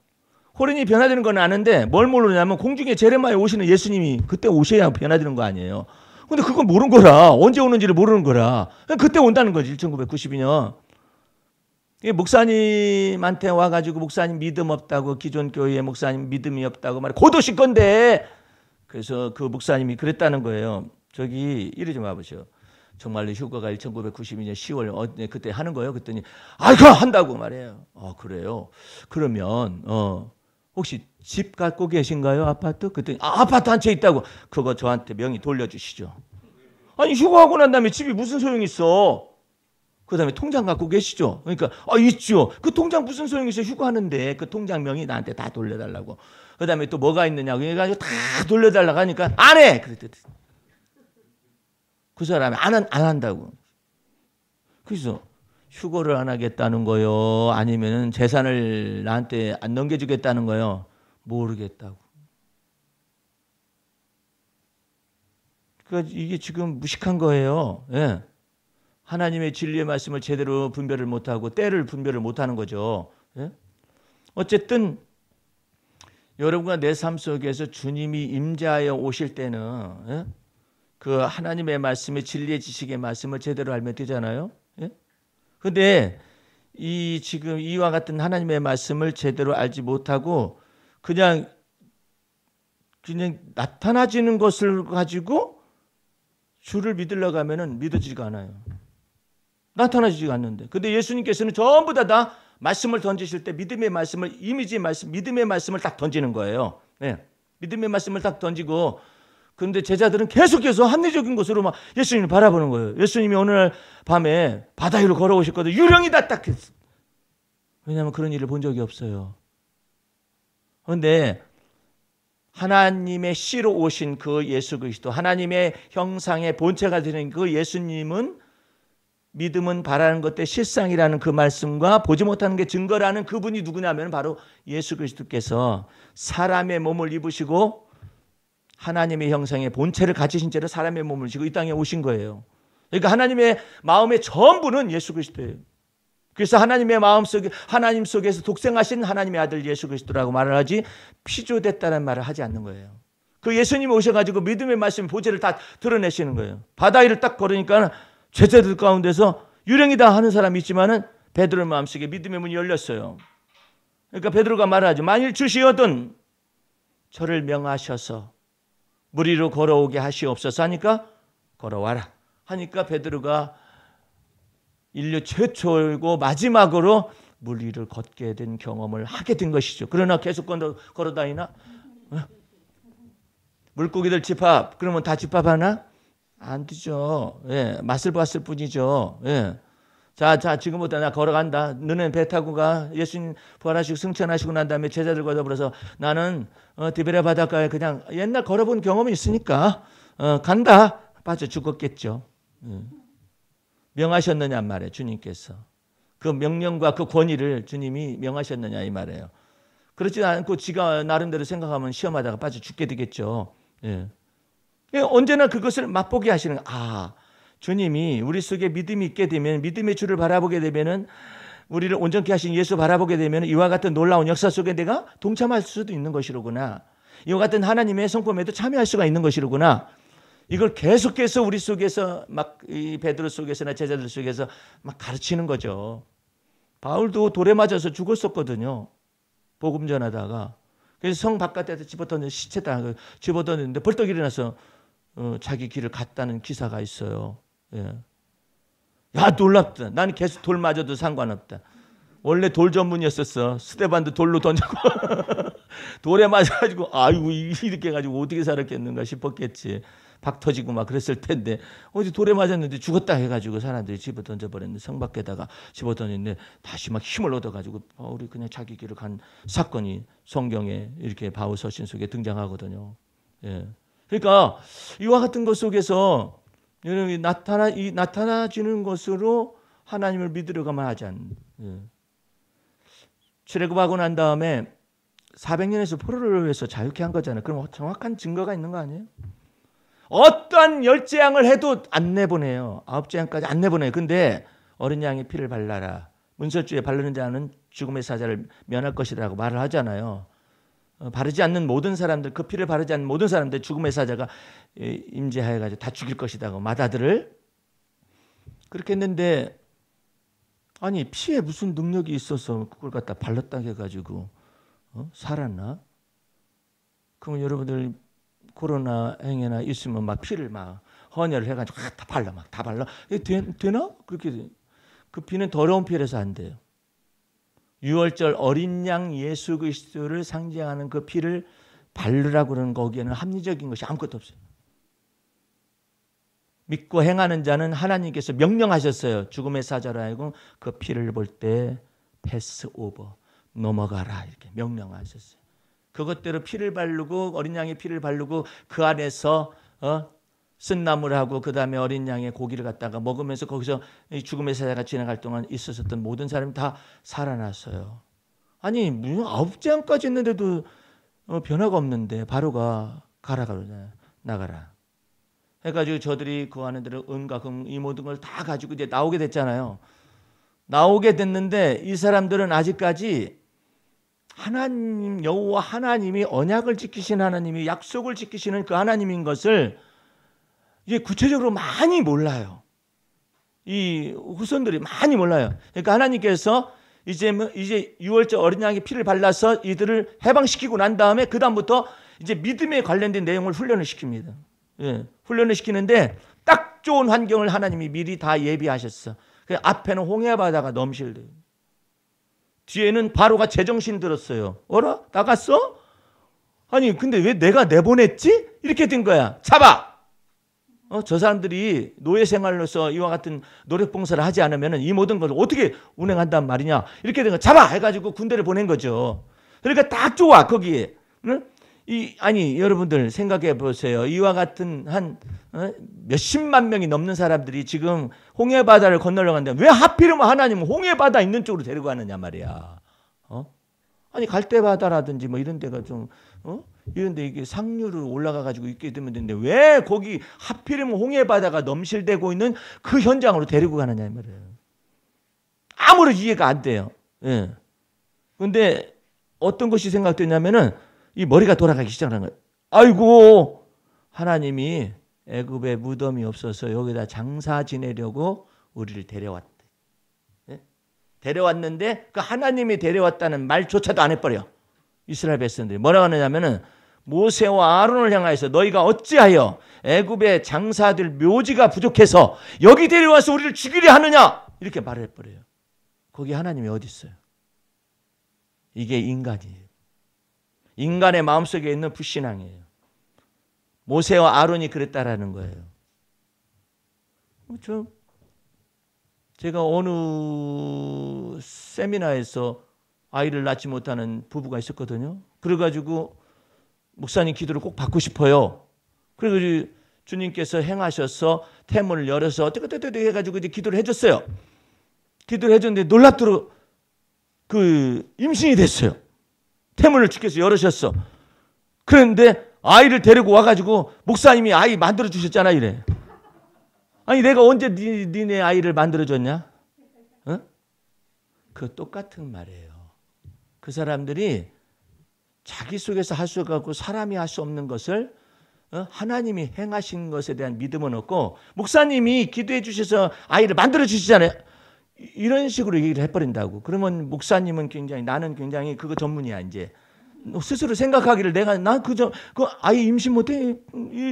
호련히 변화되는 건 아는데 뭘 모르냐면 공중에 제레마에 오시는 예수님이 그때 오셔야 변화되는 거 아니에요. 근데 그건 모르는 거라. 언제 오는지를 모르는 거라. 그때 온다는 거지. 1992년. 목사님한테 와가지고 목사님 믿음 없다고 기존 교회에 목사님 믿음이 없다고 말해. 곧 오실 건데. 그래서 그 목사님이 그랬다는 거예요. 저기 이리 좀 와보세요. 정말로 휴가가 1992년 10월 그때 하는 거예요. 그랬더니 아이고 한다고 말해요. 그래요. 그러면 혹시 집 갖고 계신가요? 아파트? 그랬더니 아파트 한 채 있다고. 그거 저한테 명의 돌려주시죠. 아니 휴가하고 난 다음에 집이 무슨 소용이 있어. 그 다음에 통장 갖고 계시죠? 그러니까 있죠. 그 통장 무슨 소용이 있어. 휴가하는데 그 통장 명의 나한테 다 돌려달라고. 그 다음에 또 뭐가 있느냐고 해가지고 다 돌려달라고 하니까 안 해. 그랬더니 그 사람이 안 한다고. 그래서 휴거를 안 하겠다는 거요? 아니면 재산을 나한테 안 넘겨주겠다는 거요? 모르겠다고. 그러니까 이게 지금 무식한 거예요. 예. 하나님의 진리의 말씀을 제대로 분별을 못하고 때를 분별을 못하는 거죠. 예? 어쨌든 여러분과 내 삶 속에서 주님이 임재하여 오실 때는 예? 그 하나님의 말씀의 진리의 지식의 말씀을 제대로 알면 되잖아요. 그런데 지금 이와 같은 하나님의 말씀을 제대로 알지 못하고 그냥 나타나지는 것을 가지고 주를 믿으려고 하면은 믿어지지가 않아요. 나타나지가 않는데. 근데 예수님께서는 전부 다 말씀을 던지실 때 믿음의 말씀을 이미지의 말씀, 믿음의 말씀을 딱 던지는 거예요. 네. 믿음의 말씀을 딱 던지고 그런데 제자들은 계속해서 합리적인 것으로 막 예수님을 바라보는 거예요. 예수님이 오늘 밤에 바다 위로 걸어오셨거든요. 유령이다 딱 했어. 왜냐하면 그런 일을 본 적이 없어요. 그런데 하나님의 씨로 오신 그 예수 그리스도, 하나님의 형상의 본체가 되는 그 예수님은 믿음은 바라는 것의 실상이라는 그 말씀과 보지 못하는 게 증거라는 그분이 누구냐면 바로 예수 그리스도께서 사람의 몸을 입으시고 하나님의 형상의 본체를 가지신 채로 사람의 몸을 지고 이 땅에 오신 거예요. 그러니까 하나님의 마음의 전부는 예수 그리스도예요. 그래서 하나님의 마음 속에 하나님 속에서 독생하신 하나님의 아들 예수 그리스도라고 말을 하지 피조됐다는 말을 하지 않는 거예요. 그 예수님이 오셔가지고 믿음의 말씀 보좌를 다 드러내시는 거예요. 바다 위를 딱 걸으니까 제자들 가운데서 유령이다 하는 사람이 있지만은 베드로 마음속에 믿음의 문이 열렸어요. 그러니까 베드로가 말하죠. 만일 주시거든 저를 명하셔서 물 위로 걸어오게 하시옵소서 하니까 걸어와라 하니까 베드로가 인류 최초이고 마지막으로 물 위를 걷게 된 경험을 하게 된 것이죠. 그러나 계속 걸어다니나? 물고기들 집합 그러면 다 집합하나? 안 되죠. 예, 맛을 봤을 뿐이죠. 예. 자, 지금부터 나 걸어간다. 너는 배 타고 가. 예수님 부활하시고 승천하시고 난 다음에 제자들과 더불어서 나는 디베랴 바닷가에 그냥 옛날 걸어본 경험이 있으니까 간다. 빠져 죽었겠죠. 명하셨느냐 말이에요. 주님께서. 그 명령과 그 권위를 주님이 명하셨느냐 이 말이에요. 그렇지 않고 지가 나름대로 생각하면 시험하다가 빠져 죽게 되겠죠. 예. 언제나 그것을 맛보게 하시는 거예요. 아, 주님이 우리 속에 믿음이 있게 되면, 믿음의 주를 바라보게 되면은, 우리를 온전케 하신 예수 바라보게 되면 이와 같은 놀라운 역사 속에 내가 동참할 수도 있는 것이로구나. 이와 같은 하나님의 성품에도 참여할 수가 있는 것이로구나. 이걸 계속해서 우리 속에서 막 이 베드로 속에서나 제자들 속에서 막 가르치는 거죠. 바울도 돌에 맞아서 죽었었거든요. 복음 전하다가. 그래서 성 바깥에서 집어던져 시체다 집어던졌는데 벌떡 일어나서 자기 길을 갔다는 기사가 있어요. 예. 야, 놀랍다. 나는 계속 돌 맞아도 상관없다. 원래 돌 전문이었었어. 스테반도 돌로 던지고 돌에 맞아가지고 아이고 이렇게 해가지고 어떻게 살았겠는가 싶었겠지. 박 터지고 막 그랬을 텐데 어디 돌에 맞았는데 죽었다 해가지고 사람들이 집어 던져버렸는데 성 밖에다가 집어 던졌는데 다시 막 힘을 얻어가지고 바울이 그냥 자기 길을 간 사건이 성경에 이렇게 바울 서신 속에 등장하거든요. 예. 그러니까 이와 같은 것 속에서 나타나지는 것으로 하나님을 믿으려고만 하지 않는. 예. 출애굽하고 난 다음에 400년에서 포로를 위해서 자유케 한 거잖아요. 그럼 정확한 증거가 있는 거 아니에요? 어떠한 열재앙을 해도 안 내보내요. 9재앙까지 안 내보내요. 근데 어린 양의 피를 발라라. 문설주에 바르는 자는 죽음의 사자를 면할 것이라고 말을 하잖아요. 바르지 않는 모든 사람들, 그 피를 바르지 않는 모든 사람들 죽음의 사자가 임재하여가지고 다 죽일 것이다고 마다들을 그렇게 했는데 아니 피에 무슨 능력이 있어서 그걸 갖다 발랐다 해가지고 살았나? 그러면 여러분들 코로나 행해나 있으면 막 피를 막 헌혈을 해가지고 다 발라 막 다 발라 되나? 그렇게 그 피는 더러운 피라서 안 돼요. 유월절 어린 양 예수 그리스도를 상징하는 그 피를 바르라고 그러는 거기에는 합리적인 것이 아무것도 없어요. 믿고 행하는 자는 하나님께서 명령하셨어요. 죽음의 사자로 하여금 그 피를 볼 때 패스 오버 넘어가라 이렇게 명령하셨어요. 그것대로 피를 바르고 어린 양의 피를 바르고 그 안에서 쓴나물 하고 그 다음에 어린 양의 고기를 갖다가 먹으면서 거기서 죽음의 사자가 지나갈 동안 있었던 모든 사람이 다 살아났어요. 아니 무슨 9재앙까지 했는데도 변화가 없는데 바로가 가라 나가라. 해가지고 저들이 그 하는 대로 은과 금 이 모든 걸 다 가지고 이제 나오게 됐잖아요. 나오게 됐는데 이 사람들은 아직까지 하나님 여호와 하나님이 언약을 지키신 하나님이 약속을 지키시는 그 하나님인 것을 이게 구체적으로 많이 몰라요. 이 후손들이 많이 몰라요. 그러니까 하나님께서 이제 6월절 어린 양의 피를 발라서 이들을 해방시키고 난 다음에 그 다음부터 이제 믿음에 관련된 내용을 훈련을 시킵니다. 예, 훈련을 시키는데 딱 좋은 환경을 하나님이 미리 다 예비하셨어. 앞에는 홍해 바다가 넘실대요. 뒤에는 바로가 제정신 들었어요. 어라? 나갔어? 아니 근데 왜 내가 내보냈지? 이렇게 된 거야. 잡아! 저 사람들이 노예 생활로서 이와 같은 노력봉사를 하지 않으면 이 모든 것을 어떻게 운행한단 말이냐. 이렇게 된 거 잡아! 해가지고 군대를 보낸 거죠. 그러니까 딱 좋아 거기에. 응? 아니 여러분들 생각해 보세요. 이와 같은 한 몇십만 명이 넘는 사람들이 지금 홍해 바다를 건너려고 하는데 왜 하필이면 하나님은 홍해 바다 있는 쪽으로 데리고 가느냐 말이야. 아니 갈대 바다라든지 뭐 이런 데가 좀 이런 데 이게 상류로 올라가 가지고 있게 되면 되는데 왜 거기 하필이면 홍해 바다가 넘실대고 있는 그 현장으로 데리고 가느냐 말이에요. 아무런 이해가 안 돼요. 예. 근데 어떤 것이 생각되냐면은 이 머리가 돌아가기 시작하는 거예요. 아이고 하나님이 애굽에 무덤이 없어서 여기다 장사 지내려고 우리를 데려왔대. 네? 데려왔는데 그 하나님이 데려왔다는 말조차도 안 해버려. 이스라엘 백성들이 뭐라고 하느냐면은 모세와 아론을 향하여서 너희가 어찌하여 애굽의 장사들 묘지가 부족해서 여기 데려와서 우리를 죽이려 하느냐 이렇게 말을 해버려요. 거기 하나님이 어디 있어요? 이게 인간이에요. 인간의 마음속에 있는 불신앙이에요. 모세와 아론이 그랬다라는 거예요. 제가 어느 세미나에서 아이를 낳지 못하는 부부가 있었거든요. 그래가지고 목사님 기도를 꼭 받고 싶어요. 그래가지고 주님께서 행하셔서 태문을 열어서 어떻게 해가지고 이제 기도를 해줬어요. 기도를 해줬는데 놀랍도록 그 임신이 됐어요. 태문을 주께서 열으셨어. 그런데 아이를 데리고 와가지고 목사님이 아이 만들어 주셨잖아 이래. 아니 내가 언제 니네 아이를 만들어 줬냐? 어? 그 똑같은 말이에요. 그 사람들이 자기 속에서 할 수 없고 사람이 할 수 없는 것을 하나님이 행하신 것에 대한 믿음은 없고 목사님이 기도해 주셔서 아이를 만들어 주시잖아요. 이런 식으로 얘기를 해버린다고. 그러면 목사님은 나는 굉장히 그거 전문이야 이제. 스스로 생각하기를 난 그 아이 임신 못해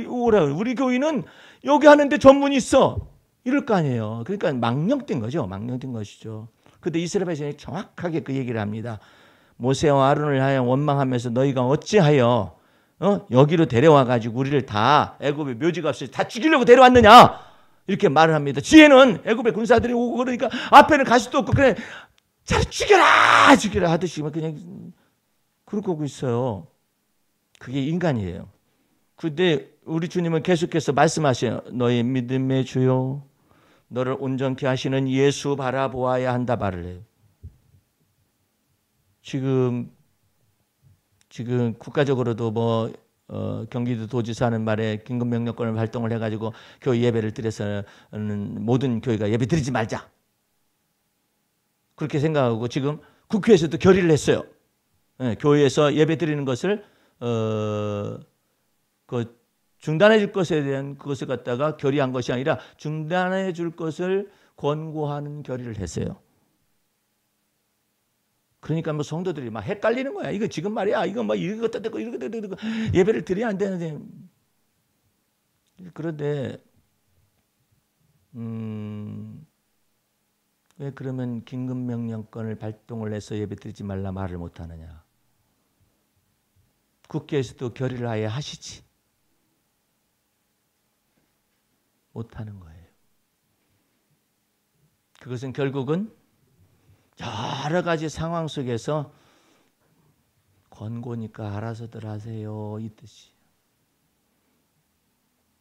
오라. 우리 교인은 여기 하는데 전문이 있어. 이럴 거 아니에요. 그러니까 망령된 거죠. 망령된 것이죠. 근데 이스라엘 백성이 정확하게 그 얘기를 합니다. 모세와 아론을 하여 원망하면서 너희가 어찌하여 여기로 데려와 가지고 우리를 다 애굽의 묘지가 없이 다 죽이려고 데려왔느냐 이렇게 말을 합니다. 뒤에는 애굽의 군사들이 오고 그러니까 앞에는 갈 수도 없고 그래 잘 죽여라 하듯이 그냥 그러고 오고 있어요. 그게 인간이에요. 근데 우리 주님은 계속해서 말씀하셔요. 너의 믿음의 주요 너를 온전케 하시는 예수 바라보아야 한다 말을 해요. 지금 국가적으로도 경기도 도지사 하는 말에 긴급명령권을 발동을 해가지고 교회 예배를 드려서는 모든 교회가 예배 드리지 말자. 그렇게 생각하고 지금 국회에서도 결의를 했어요. 네, 교회에서 예배 드리는 것을 중단해 줄 것에 대한 그것을 갖다가 결의한 것이 아니라 중단해 줄 것을 권고하는 결의를 했어요. 그러니까 성도들이 막 헷갈리는 거야. 이거 지금 말이야. 이거 이것도 되고 이것도 되고 예배를 드려야 안 되는데. 그런데 왜 그러면 긴급명령권을 발동을 해서 예배 드리지 말라 말을 못 하느냐. 국회에서도 결의를 아예 하시지. 못 하는 거예요. 그것은 결국은 여러 가지 상황 속에서 권고니까 알아서들 하세요 이 뜻이에요.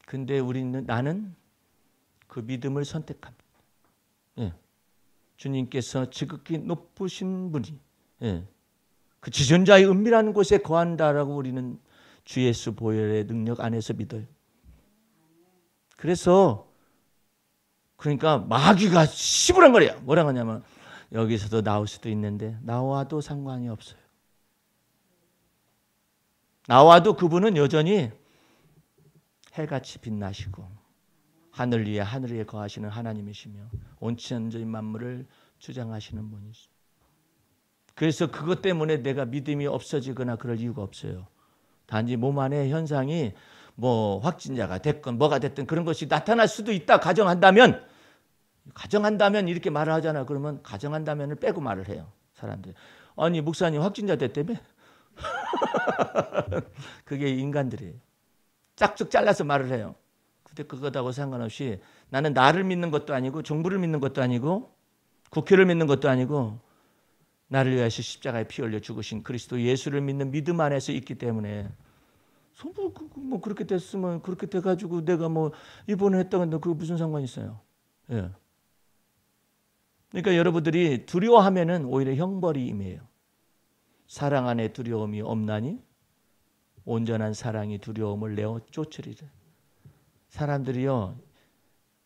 근데 나는 그 믿음을 선택합니다. 예. 주님께서 지극히 높으신 분이 그 지존자의 은밀한 곳에 거한다라고 우리는 주 예수 보혈의 능력 안에서 믿어요. 그래서 그러니까 마귀가 시부렁거려요. 뭐라고 하냐면 여기서도 나올 수도 있는데 나와도 상관이 없어요. 나와도 그분은 여전히 해같이 빛나시고 하늘 위에 거하시는 하나님이시며 온천적인 만물을 주장하시는 분이시죠. 그래서 그것 때문에 내가 믿음이 없어지거나 그럴 이유가 없어요. 단지 몸 안에 현상이 확진자가 됐건 뭐가 됐든 그런 것이 나타날 수도 있다 가정한다면 이렇게 말을 하잖아. 그러면 가정한다면을 빼고 말을 해요. 사람들이. 아니 목사님 확진자 됐다며? 그게 인간들이에요. 짝쭉 잘라서 말을 해요. 근데 그거하고 상관없이 나는 나를 믿는 것도 아니고 정부를 믿는 것도 아니고 국회를 믿는 것도 아니고 나를 위하여 십자가에 피 흘려 죽으신 그리스도 예수를 믿는 믿음 안에서 있기 때문에 그렇게 됐으면 그렇게 돼가지고 내가 입원했다고 그거 무슨 상관이 있어요. 예. 그러니까 여러분들이 두려워하면은 오히려 형벌이 임해요. 사랑 안에 두려움이 없나니 온전한 사랑이 두려움을 내어 쫓으리라. 사람들이요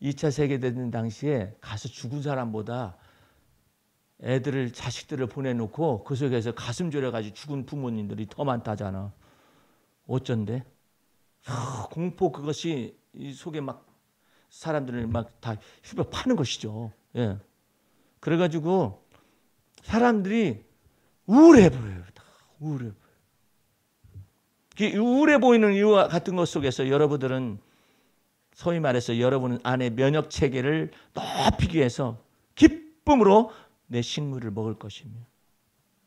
2차 세계대전 당시에 가서 죽은 사람보다 자식들을 보내놓고 그 속에서 가슴 졸여가지고 죽은 부모님들이 더 많다잖아. 어쩐데? 공포 그것이 이 속에 사람들을 다 휘벼 파는 것이죠. 예. 그래가지고 사람들이 우울해 보여요. 우울해 보여요. 우울해 보이는 이유와 같은 것 속에서 여러분들은 소위 말해서 여러분 안에 면역 체계를 높이기 위해서 기쁨으로 내 식물을 먹을 것이며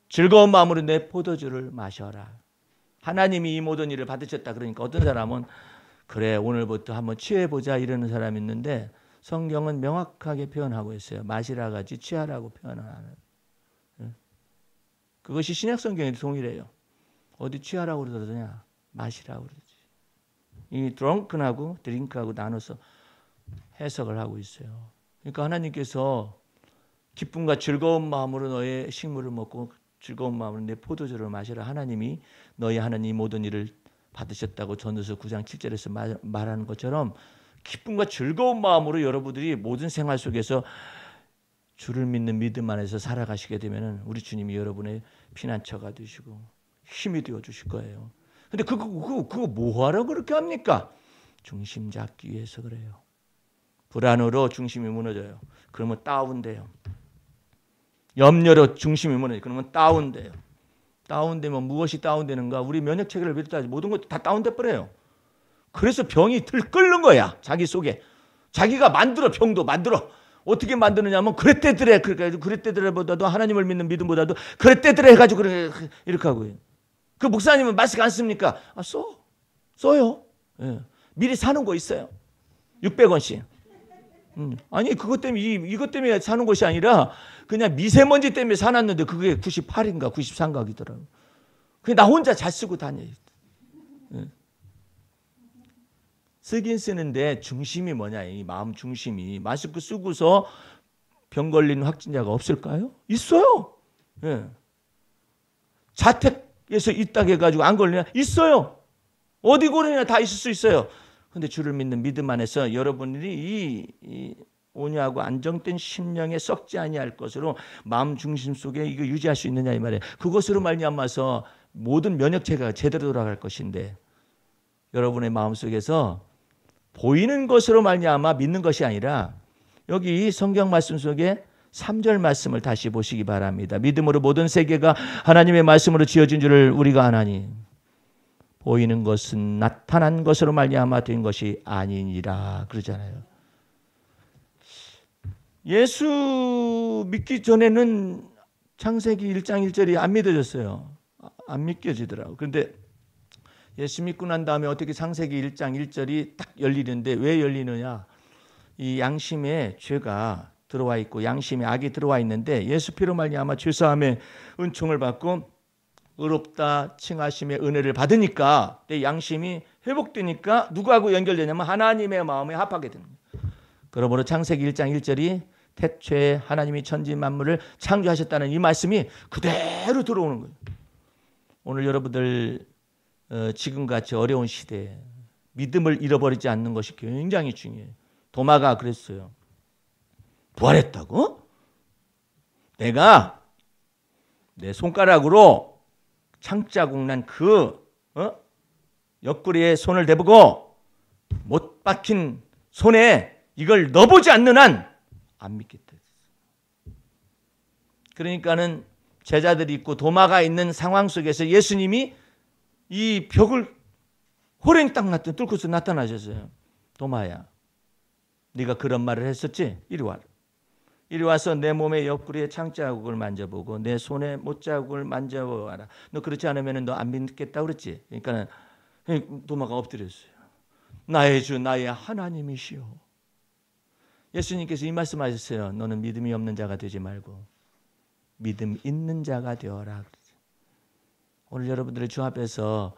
즐거운 마음으로 내 포도주를 마셔라. 하나님이 이 모든 일을 받으셨다 그러니까 어떤 사람은 그래 오늘부터 한번 취해보자 이러는 사람이 있는데 성경은 명확하게 표현하고 있어요. 마시라 가지 취하라고 표현을 하는. 그것이 신약 성경에 동일해요. 어디 취하라고 그러더냐 마시라고 그러지. 이 드렁크하고 드링크하고 나눠서 해석을 하고 있어요. 그러니까 하나님께서 기쁨과 즐거운 마음으로 너의 식물을 먹고 즐거운 마음으로 내 포도주를 마시라. 하나님이 너희 하는 이 모든 일을 받으셨다고 전도서 9장 7절에서 말하는 것처럼 기쁨과 즐거운 마음으로 여러분들이 모든 생활 속에서 주를 믿는 믿음 안에서 살아가시게 되면 우리 주님이 여러분의 피난처가 되시고 힘이 되어 주실 거예요. 근데 그거 뭐하러 그렇게 합니까? 중심 잡기 위해서 그래요. 불안으로 중심이 무너져요. 그러면 다운돼요. 염려로 중심이 무너져요. 그러면 다운돼요. 다운되면 무엇이 다운되는가? 우리 면역체계를 비롯해서 모든 것도 다 다운돼 버려요. 그래서 병이 들끓는 거야. 자기 속에. 자기가 만들어, 병도 만들어. 어떻게 만드느냐면 그랬대더래. 그러니까 그랬대더래보다도 하나님을 믿는 믿음보다도 그랬대더래 해가지고 이렇게 하고요. 그 목사님은 마스크 안 씁니까? 써요. 예. 미리 사는 거 있어요. 600원씩. 아니 그것 때문에 이것 때문에 사는 것이 아니라 그냥 미세먼지 때문에 사놨는데 그게 98인가 93각이더라고요. 그게 나 혼자 잘 쓰고 다녀요. 예. 쓰긴 쓰는데 중심이 뭐냐, 이 마음 중심이. 마스크 쓰고서 병 걸린 확진자가 없을까요? 있어요. 예. 자택에서 있다고 해가지고 안 걸리냐? 있어요. 어디 걸리냐 다 있을 수 있어요. 근데 주를 믿는 믿음 안에서 여러분들이 이 온유하고 안정된 심령에 썩지 아니할 것으로 마음 중심 속에 이거 유지할 수 있느냐 이 말이에요. 그것으로 말미암아서 모든 면역체계가 제대로 돌아갈 것인데 여러분의 마음속에서 보이는 것으로 말미암아 믿는 것이 아니라 여기 성경 말씀 속에 3절 말씀을 다시 보시기 바랍니다. 믿음으로 모든 세계가 하나님의 말씀으로 지어진 줄을 우리가 아나니 보이는 것은 나타난 것으로 말미암아 된 것이 아니니라 그러잖아요. 예수 믿기 전에는 창세기 1장 1절이 안 믿어졌어요. 안 믿겨지더라고요. 그런데 예수 믿고 난 다음에 어떻게 창세기 1장 1절이 딱 열리는데 왜 열리느냐? 이 양심에 죄가 들어와 있고 양심에 악이 들어와 있는데 예수 피로 말미암아 죄사함의 은총을 받고 의롭다 칭하심의 은혜를 받으니까 내 양심이 회복되니까 누구하고 연결되냐면 하나님의 마음에 합하게 되는 거예요. 그러므로 창세기 1장 1절이 태초에 하나님이 천지 만물을 창조하셨다는 이 말씀이 그대로 들어오는 거예요. 오늘 여러분들 지금같이 어려운 시대에 믿음을 잃어버리지 않는 것이 굉장히 중요해요. 도마가 그랬어요. 부활했다고? 내가 내 손가락으로 창자국 난 그 옆구리에 손을 대보고 못 박힌 손에 이걸 넣어보지 않는 한 안 믿겠다. 그러니까는 제자들이 있고 도마가 있는 상황 속에서 예수님이 이 벽을 호랭이 딱 뚫고서 나타나셨어요. 도마야, 네가 그런 말을 했었지? 이리 와라. 이리 와서 내 몸의 옆구리에 창자국을 만져보고 내 손에 못자국을 만져봐라. 너 그렇지 않으면 너 안 믿겠다 그랬지? 그러니까 도마가 엎드렸어요. 나의 주 나의 하나님이시오. 예수님께서 이 말씀하셨어요. 너는 믿음이 없는 자가 되지 말고 믿음 있는 자가 되어라. 오늘 여러분들의 주 앞에서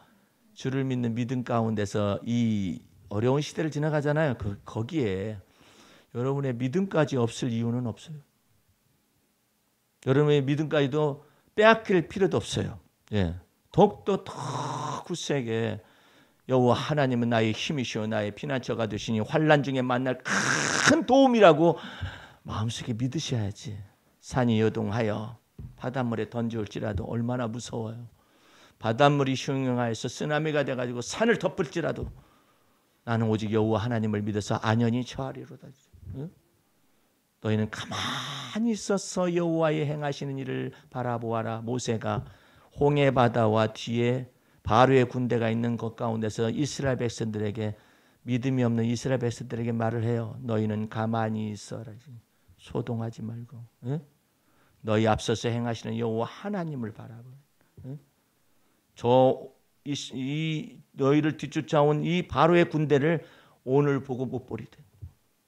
주를 믿는 믿음 가운데서 이 어려운 시대를 지나가잖아요. 거기에 여러분의 믿음까지 없을 이유는 없어요. 여러분의 믿음까지도 빼앗길 필요도 없어요. 예. 더욱더 더 굳세게 여호와 하나님은 나의 힘이시오 나의 피난처가 되시니 환난 중에 만날 큰 도움이라고 마음속에 믿으셔야지. 산이 요동하여 바닷물에 던져올지라도 얼마나 무서워요. 바닷물이 흉흉하여서 쓰나미가 돼가지고 산을 덮을지라도 나는 오직 여호와 하나님을 믿어서 안연히 처하리로다. 응? 너희는 가만히 있어서 여호와의 행하시는 일을 바라보아라. 모세가 홍해 바다와 뒤에 바로의 군대가 있는 것 가운데서 이스라엘 백성들에게 믿음이 없는 이스라엘 백성들에게 말을 해요. 너희는 가만히 있어라. 소동하지 말고. 응? 너희 앞서서 행하시는 여호와 하나님을 바라보라. 응? 너희를 뒤쫓아온 이 바로의 군대를 오늘 보고 못 버리되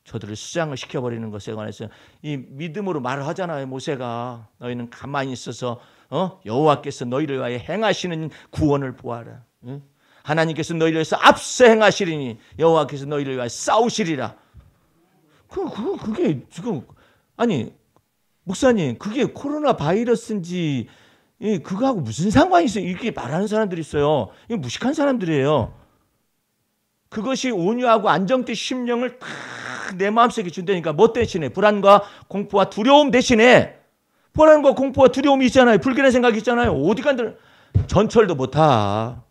저들을 수장을 시켜버리는 것에 관해서 이 믿음으로 말을 하잖아요. 모세가 너희는 가만히 있어서 여호와께서 너희를 위하여 행하시는 구원을 보아라. 응? 하나님께서 너희를 위해서 앞서 행하시리니 여호와께서 너희를 위하여 싸우시리라. 그게 지금 아니 목사님 그게 코로나 바이러스인지 그거하고 무슨 상관이 있어요? 이렇게 말하는 사람들이 있어요. 이게 무식한 사람들이에요. 그것이 온유하고 안정된 심령을 탁 내 마음속에 준다니까. 뭐 대신에? 불안과 공포와 두려움 대신에, 불안과 공포와 두려움이 있잖아요. 불길한 생각이 있잖아요. 어디 간들 전철도 못 타.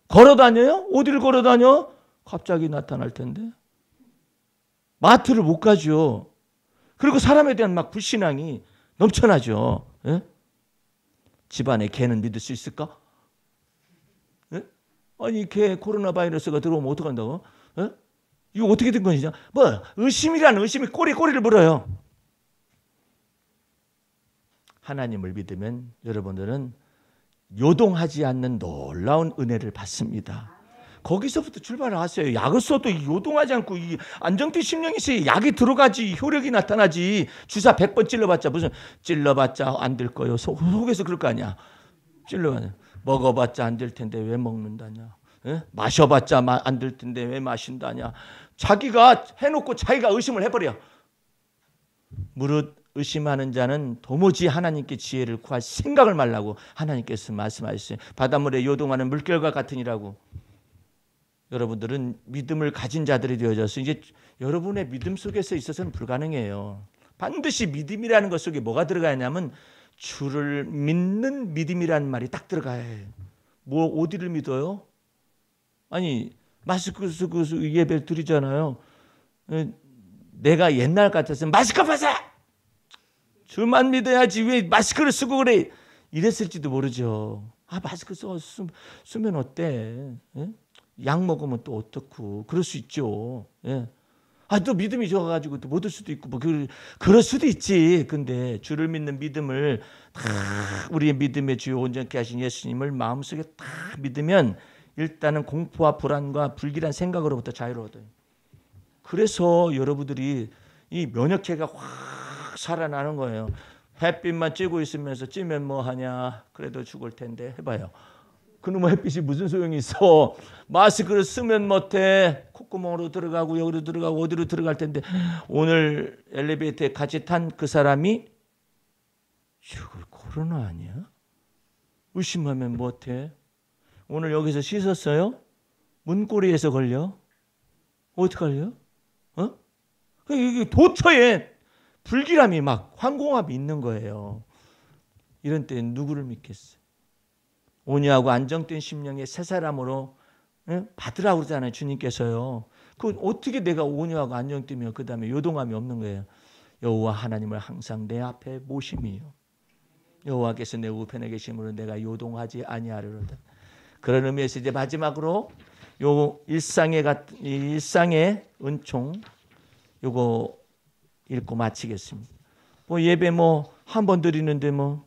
걸어 다녀요? 어디를 걸어 다녀? 갑자기 나타날 텐데. 마트를 못 가죠. 그리고 사람에 대한 막 불신앙이 넘쳐나죠. 예? 집안에 개는 믿을 수 있을까? 예? 아니 개 코로나 바이러스가 들어오면 어떡한다고? 예? 이거 어떻게 된 것이냐? 뭐 의심이란 의심이 꼬리를 물어요. 하나님을 믿으면 여러분들은 요동하지 않는 놀라운 은혜를 받습니다. 거기서부터 출발을 하세요. 약을 써도 요동하지 않고 이 안정된 심령이 있어야 약이 들어가지 효력이 나타나지. 주사 100번 찔러봤자 무슨 찔러봤자 안 될 거요. 속에서 그럴 거 아니야. 찔러봤자 먹어봤자 안 될 텐데 왜 먹는다냐. 예? 마셔봤자 안 될 텐데 왜 마신다냐. 자기가 해놓고 자기가 의심을 해버려. 무릇 의심하는 자는 도무지 하나님께 지혜를 구할 생각을 말라고 하나님께서 말씀하셨어요. 바닷물에 요동하는 물결과 같으니라고. 여러분들은 믿음을 가진 자들이 되어져서 이제 여러분의 믿음 속에서 있어서는 불가능해요. 반드시 믿음이라는 것 속에 뭐가 들어가야 하냐면 주를 믿는 믿음이라는 말이 딱 들어가야 해요. 뭐 어디를 믿어요? 아니 마스크 쓰고 예배를 드리잖아요. 내가 옛날 같았으면 마스크 벗어! 주만 믿어야지 왜 마스크를 쓰고 그래? 이랬을지도 모르죠. 마스크 쓰면 어때? 예? 약 먹으면 또 어떻고 그럴 수 있죠. 예. 또 믿음이 좋아가지고 또 못 올 수도 있고 뭐 그럴 수도 있지. 근데 주를 믿는 믿음을 다 우리의 믿음의 주요 온전케 하신 예수님을 마음속에 다 믿으면 일단은 공포와 불안과 불길한 생각으로부터 자유를 얻어요. 그래서 여러분들이 이 면역체가 확 살아나는 거예요. 햇빛만 쬐고 있으면서 찌면 뭐 하냐. 그래도 죽을 텐데 해봐요. 그놈의 햇빛이 무슨 소용이 있어. 마스크를 쓰면 못해. 콧구멍으로 들어가고 여기로 들어가고 어디로 들어갈 텐데. 오늘 엘리베이터에 같이 탄 그 사람이 이거 코로나 아니야? 의심하면 못해. 오늘 여기서 씻었어요? 문고리에서 걸려? 어떻게 걸려? 이게 도처에 불길함이 막 황공함이 있는 거예요. 이런 때 누구를 믿겠어요? 온유하고 안정된 심령의 새 사람으로 받으라고 그러잖아요. 주님께서요. 그 어떻게 내가 온유하고 안정되며 그 다음에 요동함이 없는 거예요. 여호와 하나님을 항상 내 앞에 모심이요. 여호와께서 내 우편에 계심으로 내가 요동하지 아니하리로다. 그런 의미에서 이제 마지막으로 요 일상의 은총 요거 읽고 마치겠습니다. 뭐 예배 뭐 한 번 드리는데 뭐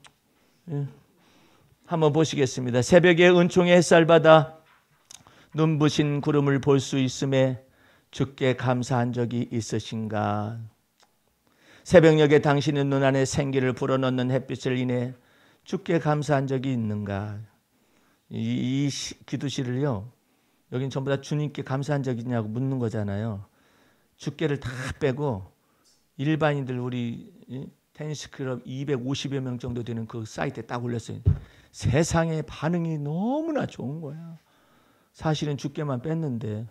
한번 보시겠습니다. 새벽에 은총의 햇살 받아 눈부신 구름을 볼 수 있음에 주께 감사한 적이 있으신가? 새벽녘에 당신의 눈 안에 생기를 불어넣는 햇빛을 인해 주께 감사한 적이 있는가? 이 기도시를요. 여긴 전부 다 주님께 감사한 적이 있냐고 묻는 거잖아요. 주께를 다 빼고 일반인들 우리 테니스클럽 250여 명 정도 되는 그 사이트에 딱 올렸어요. 세상의 반응이 너무나 좋은 거야. 사실은 주께만 뺐는데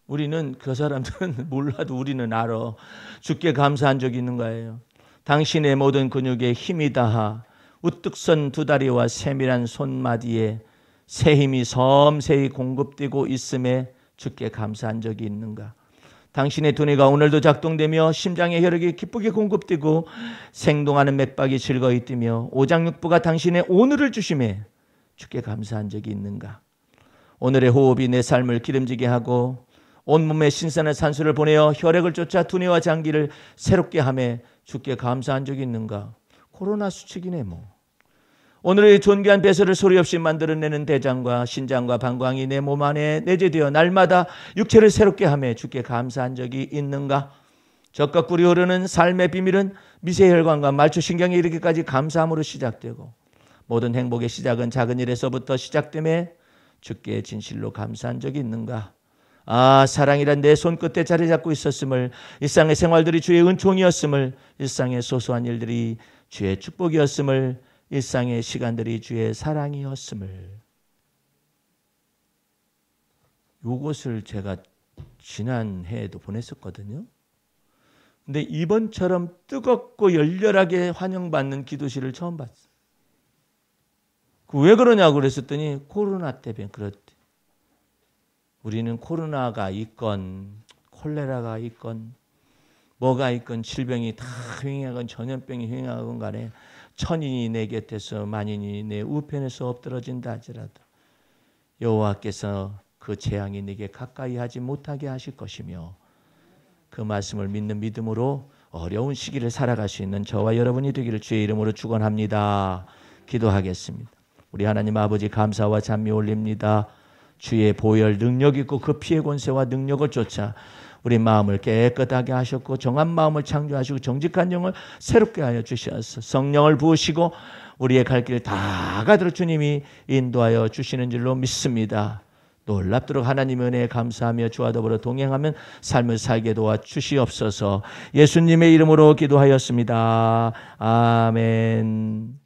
우리는 그 사람들은 몰라도 우리는 알아. 주께 감사한 적이 있는 거예요. 당신의 모든 근육에 힘이 다하 우뚝 선 두 다리와 세밀한 손마디에 새 힘이 섬세히 공급되고 있음에 주께 감사한 적이 있는가? 당신의 두뇌가 오늘도 작동되며 심장의 혈액이 기쁘게 공급되고 생동하는 맥박이 즐거이 뛰며 오장육부가 당신의 오늘을 주심에 주께 감사한 적이 있는가? 오늘의 호흡이 내 삶을 기름지게 하고 온몸에 신선한 산소를 보내어 혈액을 쫓아 두뇌와 장기를 새롭게 하매 주께 감사한 적이 있는가? 코로나 수칙이네 뭐. 오늘의 존귀한 배설을 소리 없이 만들어내는 대장과 신장과 방광이 내 몸 안에 내재되어 날마다 육체를 새롭게 하며 주께 감사한 적이 있는가? 젖과 꿀이 흐르는 삶의 비밀은 미세혈관과 말초신경에 이르기까지 감사함으로 시작되고 모든 행복의 시작은 작은 일에서부터 시작되며 주께 진실로 감사한 적이 있는가? 사랑이란 내 손끝에 자리 잡고 있었음을, 일상의 생활들이 주의 은총이었음을, 일상의 소소한 일들이 주의 축복이었음을, 일상의 시간들이 주의 사랑이었음을. 요것을 제가 지난해에도 보냈었거든요. 근데 이번처럼 뜨겁고 열렬하게 환영받는 기도실을 처음 봤어요. 왜 그러냐고 그랬더니 코로나 때문에 그렇대. 우리는 코로나가 있건 콜레라가 있건 뭐가 있건 질병이 다 횡행하건 전염병이 횡행하건 간에 천인이 내 곁에서 만인이 내 우편에서 엎드러진다 하지라도 여호와께서 그 재앙이 네게 가까이 하지 못하게 하실 것이며, 그 말씀을 믿는 믿음으로 어려운 시기를 살아갈 수 있는 저와 여러분이 되기를 주의 이름으로 축원합니다. 기도하겠습니다. 우리 하나님 아버지 감사와 찬미 올립니다. 주의 보혈 능력 있고 그 피의 권세와 능력을 쫓아 우리 마음을 깨끗하게 하셨고 정한 마음을 창조하시고 정직한 영을 새롭게 하여 주셔서 성령을 부으시고 우리의 갈 길 다 가도록 주님이 인도하여 주시는 줄로 믿습니다. 놀랍도록 하나님의 은혜에 감사하며 주와 더불어 동행하면 삶을 살게 도와 주시옵소서. 예수님의 이름으로 기도하였습니다. 아멘.